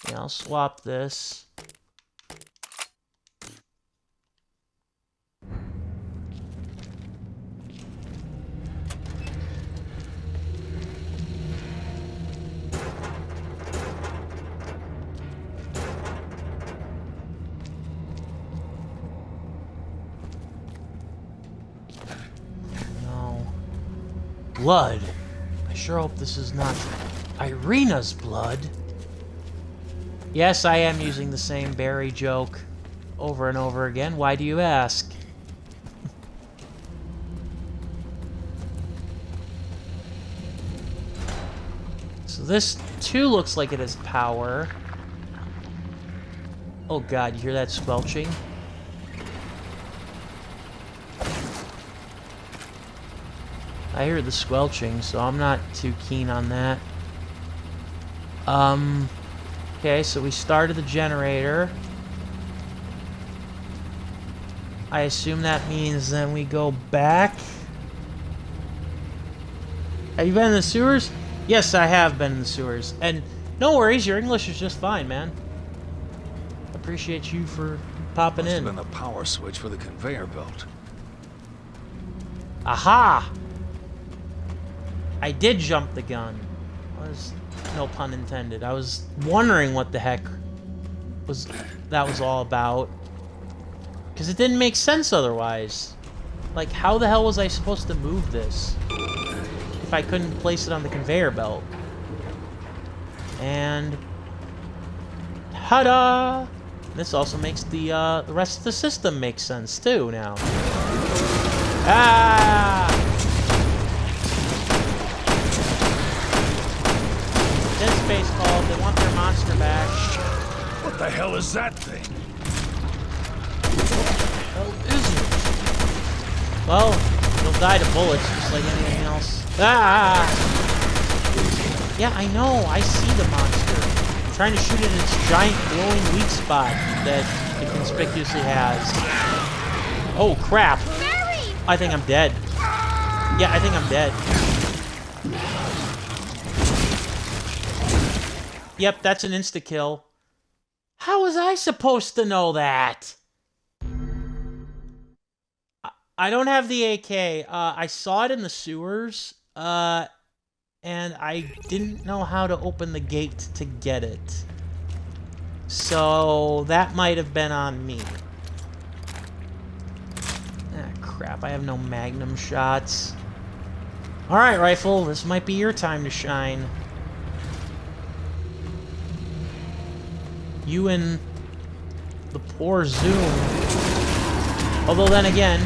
[SPEAKER 1] Yeah, I'll swap this. Blood. I sure hope this is not Irina's blood. Yes, I am using the same Barry joke over and over again. Why do you ask? So this too looks like it has power. Oh God, you hear that squelching? I hear the squelching, so I'm not too keen on that. Okay, so we started the generator. I assume that means then we go back. Have you been in the sewers? Yes, I have been in the sewers. And no worries, your English is just fine, man. Appreciate you for popping in.
[SPEAKER 6] Must have been the power switch for the conveyor belt.
[SPEAKER 1] Aha! I did jump the gun. No pun intended. I was wondering what the heck that was all about. Because it didn't make sense otherwise. Like, how the hell was I supposed to move this if I couldn't place it on the conveyor belt? And ta-da! This also makes the rest of the system make sense too now. Ah! This space called. They want their monster back.
[SPEAKER 6] What the hell is that thing?
[SPEAKER 1] What the hell is it? Well, you'll die to bullets just like anything else. Ah! Yeah, I know. I see the monster. I'm trying to shoot it in its giant glowing weak spot that it conspicuously has. Oh crap!
[SPEAKER 5] Barry!
[SPEAKER 1] I think I'm dead. Yeah, I think I'm dead. Yep, that's an insta-kill. How was I supposed to know that? I don't have the AK. I saw it in the sewers, and I didn't know how to open the gate to get it. So, that might have been on me. Ah, crap. I have no magnum shots. Alright, Rifle. This might be your time to shine. You and the poor Zoom. Although then again,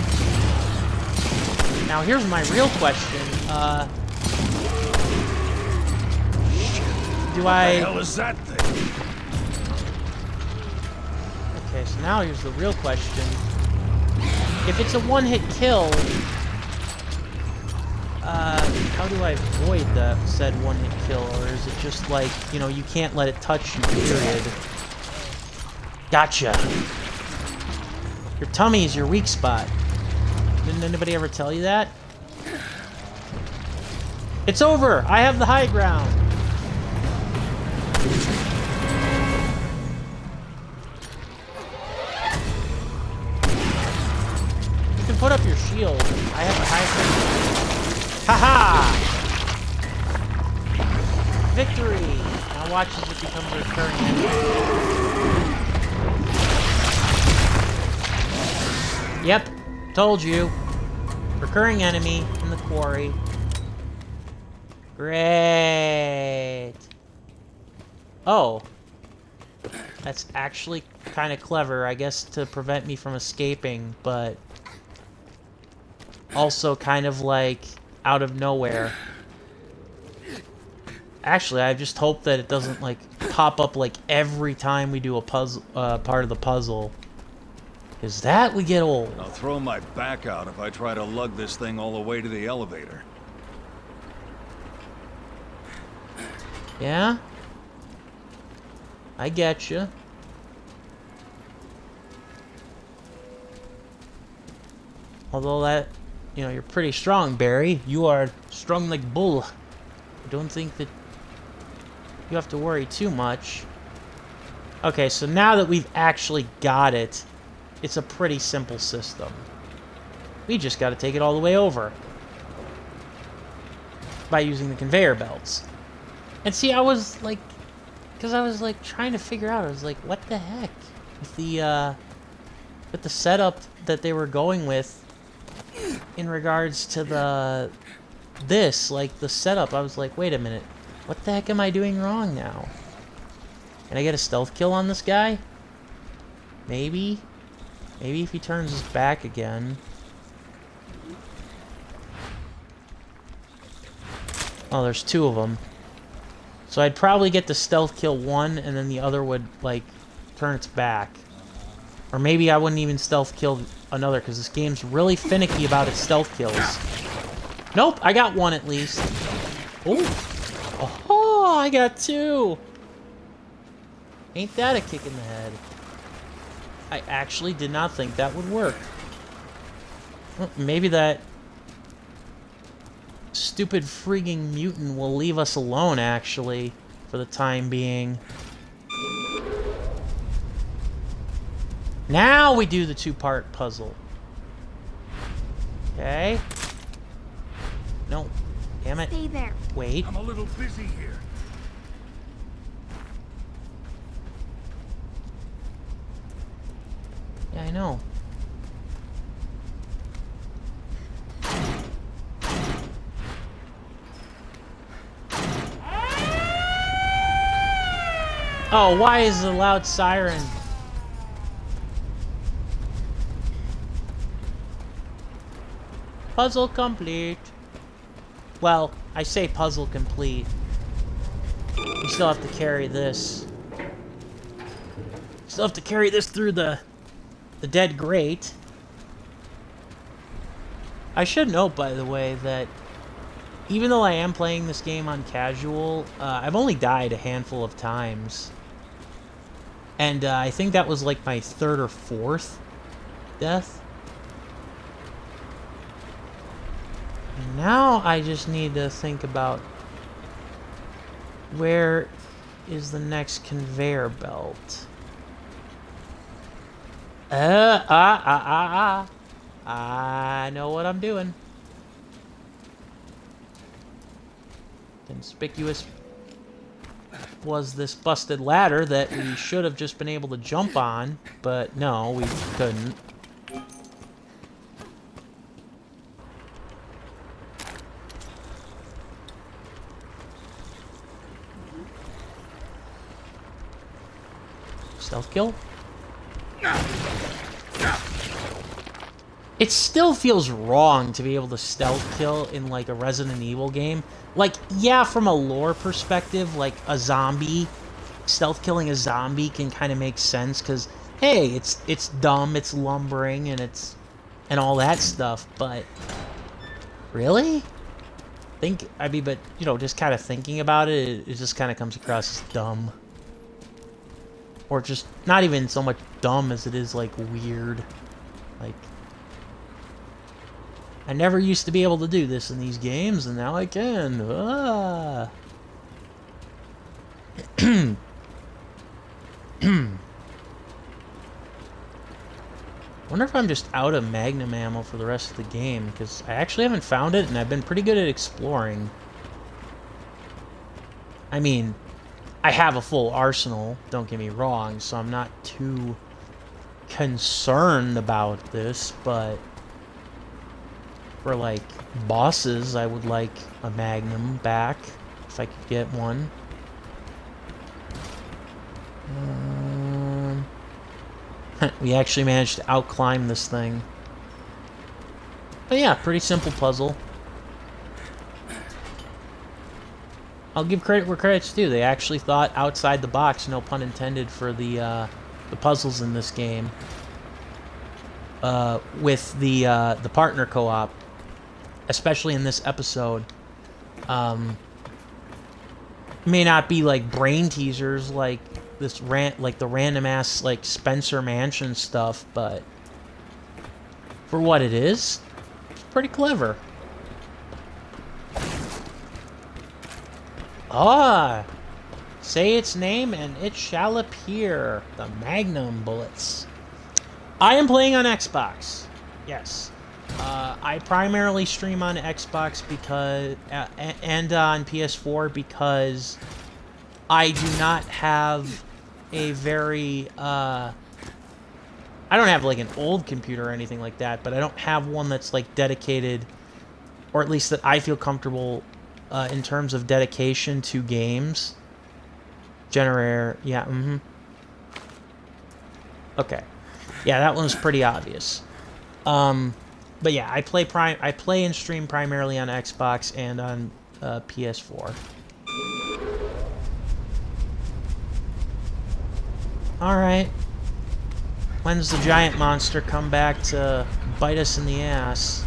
[SPEAKER 1] now here's my real question.
[SPEAKER 6] What the hell is that thing?
[SPEAKER 1] Okay, so now here's the real question. If it's a one-hit kill, how do I avoid the said one-hit kill? Or is it just like, you know, you can't let it touch you, period? Gotcha. Your tummy is your weak spot. Didn't anybody ever tell you that? It's over! I have the high ground! You can put up your shield. I have the high ground. Haha! Victory! Now watch as it becomes a recurring enemy. Yep, told you. Recurring enemy in the quarry. Great. Oh. That's actually kind of clever, I guess, to prevent me from escaping, but also kind of like out of nowhere. Actually, I just hope that it doesn't like pop up like every time we do a puzzle, part of the puzzle. Because that would get old.
[SPEAKER 6] I'll throw my back out if I try to lug this thing all the way to the elevator.
[SPEAKER 1] Yeah? I get you. Although that, you know, you're pretty strong, Barry. You are strong like bull. I don't think that you have to worry too much. Okay, so now that we've actually got it, it's a pretty simple system. We just got to take it all the way over by using the conveyor belts. And see, I was like, because I was like trying to figure out, I was like, what the heck with the setup that they were going with in regards to the setup. I was like, wait a minute, what the heck am I doing wrong now? Can I get a stealth kill on this guy? Maybe if he turns his back again. Oh, there's two of them. So I'd probably get the stealth kill one, and then the other would, like, turn its back. Or maybe I wouldn't even stealth kill another, because this game's really finicky about its stealth kills. Nope, I got one at least. Oh, I got two! Ain't that a kick in the head? I actually did not think that would work. Well, maybe that stupid freaking mutant will leave us alone, actually, for the time being. Now we do the two-part puzzle. Okay. No. Damn it.
[SPEAKER 5] Stay there.
[SPEAKER 1] Wait.
[SPEAKER 6] I'm a little busy here.
[SPEAKER 1] Yeah, I know. Oh, why is the loud siren? Puzzle complete. Well, I say puzzle complete. We still have to carry this. Still have to carry this through the dead grate. I should note, by the way, that even though I am playing this game on casual, I've only died a handful of times. And I think that was like my third or fourth death. And now I just need to think about where is the next conveyor belt. I know what I'm doing. Conspicuous was this busted ladder that we should have just been able to jump on, but no, we couldn't. Stealth kill? It still feels wrong to be able to stealth kill in, like, a Resident Evil game. Like, yeah, from a lore perspective, like, a zombie, stealth killing a zombie can kind of make sense, because hey, it's dumb, it's lumbering, and all that stuff, but really? But, you know, just kind of thinking about it, it just kind of comes across as dumb. Or just not even so much dumb as it is, like, weird. Like, I never used to be able to do this in these games, and now I can. Ah. Wonder if I'm just out of magnum ammo for the rest of the game, because I actually haven't found it, and I've been pretty good at exploring. I mean, I have a full arsenal, don't get me wrong, so I'm not too concerned about this, but for, like, bosses, I would like a magnum back, if I could get one. We actually managed to outclimb this thing. But yeah, pretty simple puzzle. I'll give credit where credit's due. They actually thought outside the box, no pun intended, for the puzzles in this game. With the partner co-op, especially in this episode. May not be like brain teasers like this the random ass like Spencer Mansion stuff, but for what it is, it's pretty clever. Ah, say its name and it shall appear. The Magnum bullets. I am playing on Xbox. Yes. I primarily stream on Xbox because and on PS4 because I do not have a very I don't have like an old computer or anything like that, but I don't have one that's like dedicated, or at least that I feel comfortable in terms of dedication to games. Generator, yeah, Okay. Yeah, that one's pretty obvious. But yeah, I play and stream primarily on Xbox and on PS4. Alright. When's the giant monster come back to bite us in the ass?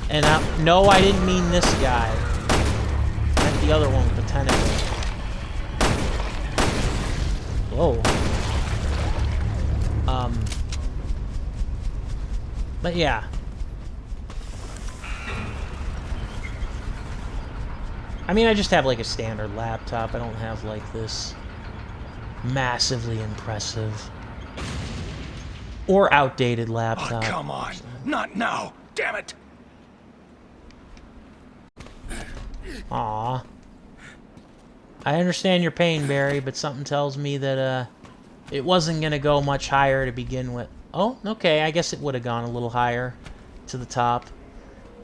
[SPEAKER 1] And no, I didn't mean this guy. I meant the other one with the tentacle. Whoa. But yeah. I mean, I just have like a standard laptop. I don't have like this massively impressive or outdated laptop.
[SPEAKER 6] Oh, come on. Not now. Damn it.
[SPEAKER 1] Aw. I understand your pain, Barry, but something tells me that it wasn't gonna go much higher to begin with. Oh, okay, I guess it would have gone a little higher to the top.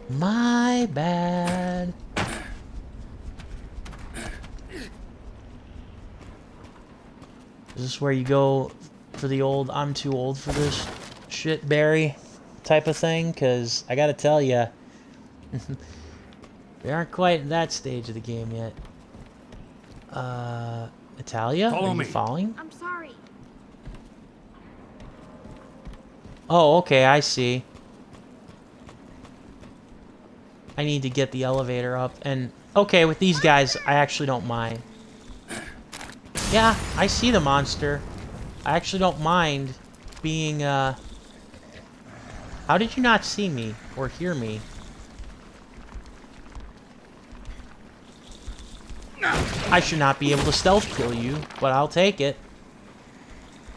[SPEAKER 1] My bad. Is this where you go for the old I'm too old for this shit, Barry type of thing? Because I gotta tell you, we aren't quite at that stage of the game yet. Natalia?
[SPEAKER 3] Follow
[SPEAKER 1] Are you
[SPEAKER 3] me.
[SPEAKER 1] following?
[SPEAKER 5] I'm sorry.
[SPEAKER 1] Oh, okay, I see. I need to get the elevator up, and okay, with these guys, I actually don't mind. Yeah, I see the monster. I actually don't mind being, How did you not see me or hear me? I should not be able to stealth kill you, but I'll take it.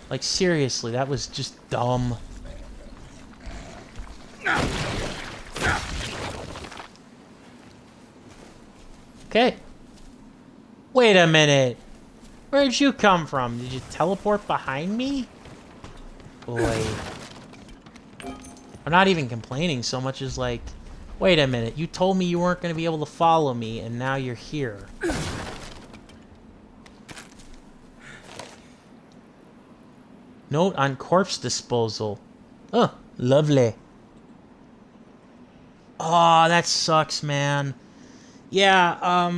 [SPEAKER 1] Like, seriously, that was just dumb. Okay. Wait a minute. Where'd you come from? Did you teleport behind me? Boy. I'm not even complaining so much as like, wait a minute, you told me you weren't going to be able to follow me, and now you're here. Note on corpse disposal. Oh, lovely. Oh, that sucks, man. Yeah,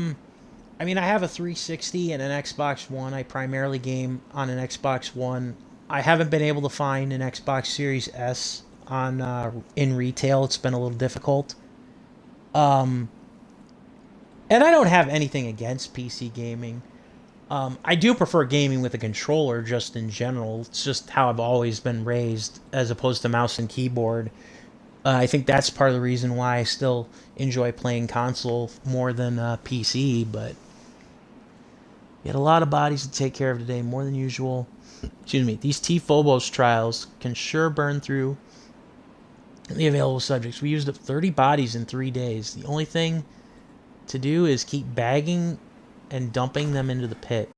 [SPEAKER 1] I mean, I have a 360 and an Xbox One. I primarily game on an Xbox One. I haven't been able to find an Xbox Series S on in retail. It's been a little difficult. And I don't have anything against PC gaming. I do prefer gaming with a controller just in general. It's just how I've always been raised as opposed to mouse and keyboard. I think that's part of the reason why I still enjoy playing console more than PC, but we had a lot of bodies to take care of today, more than usual. Excuse me. These T-Phobos trials can sure burn through the available subjects. We used up 30 bodies in 3 days. The only thing to do is keep bagging and dumping them into the pit.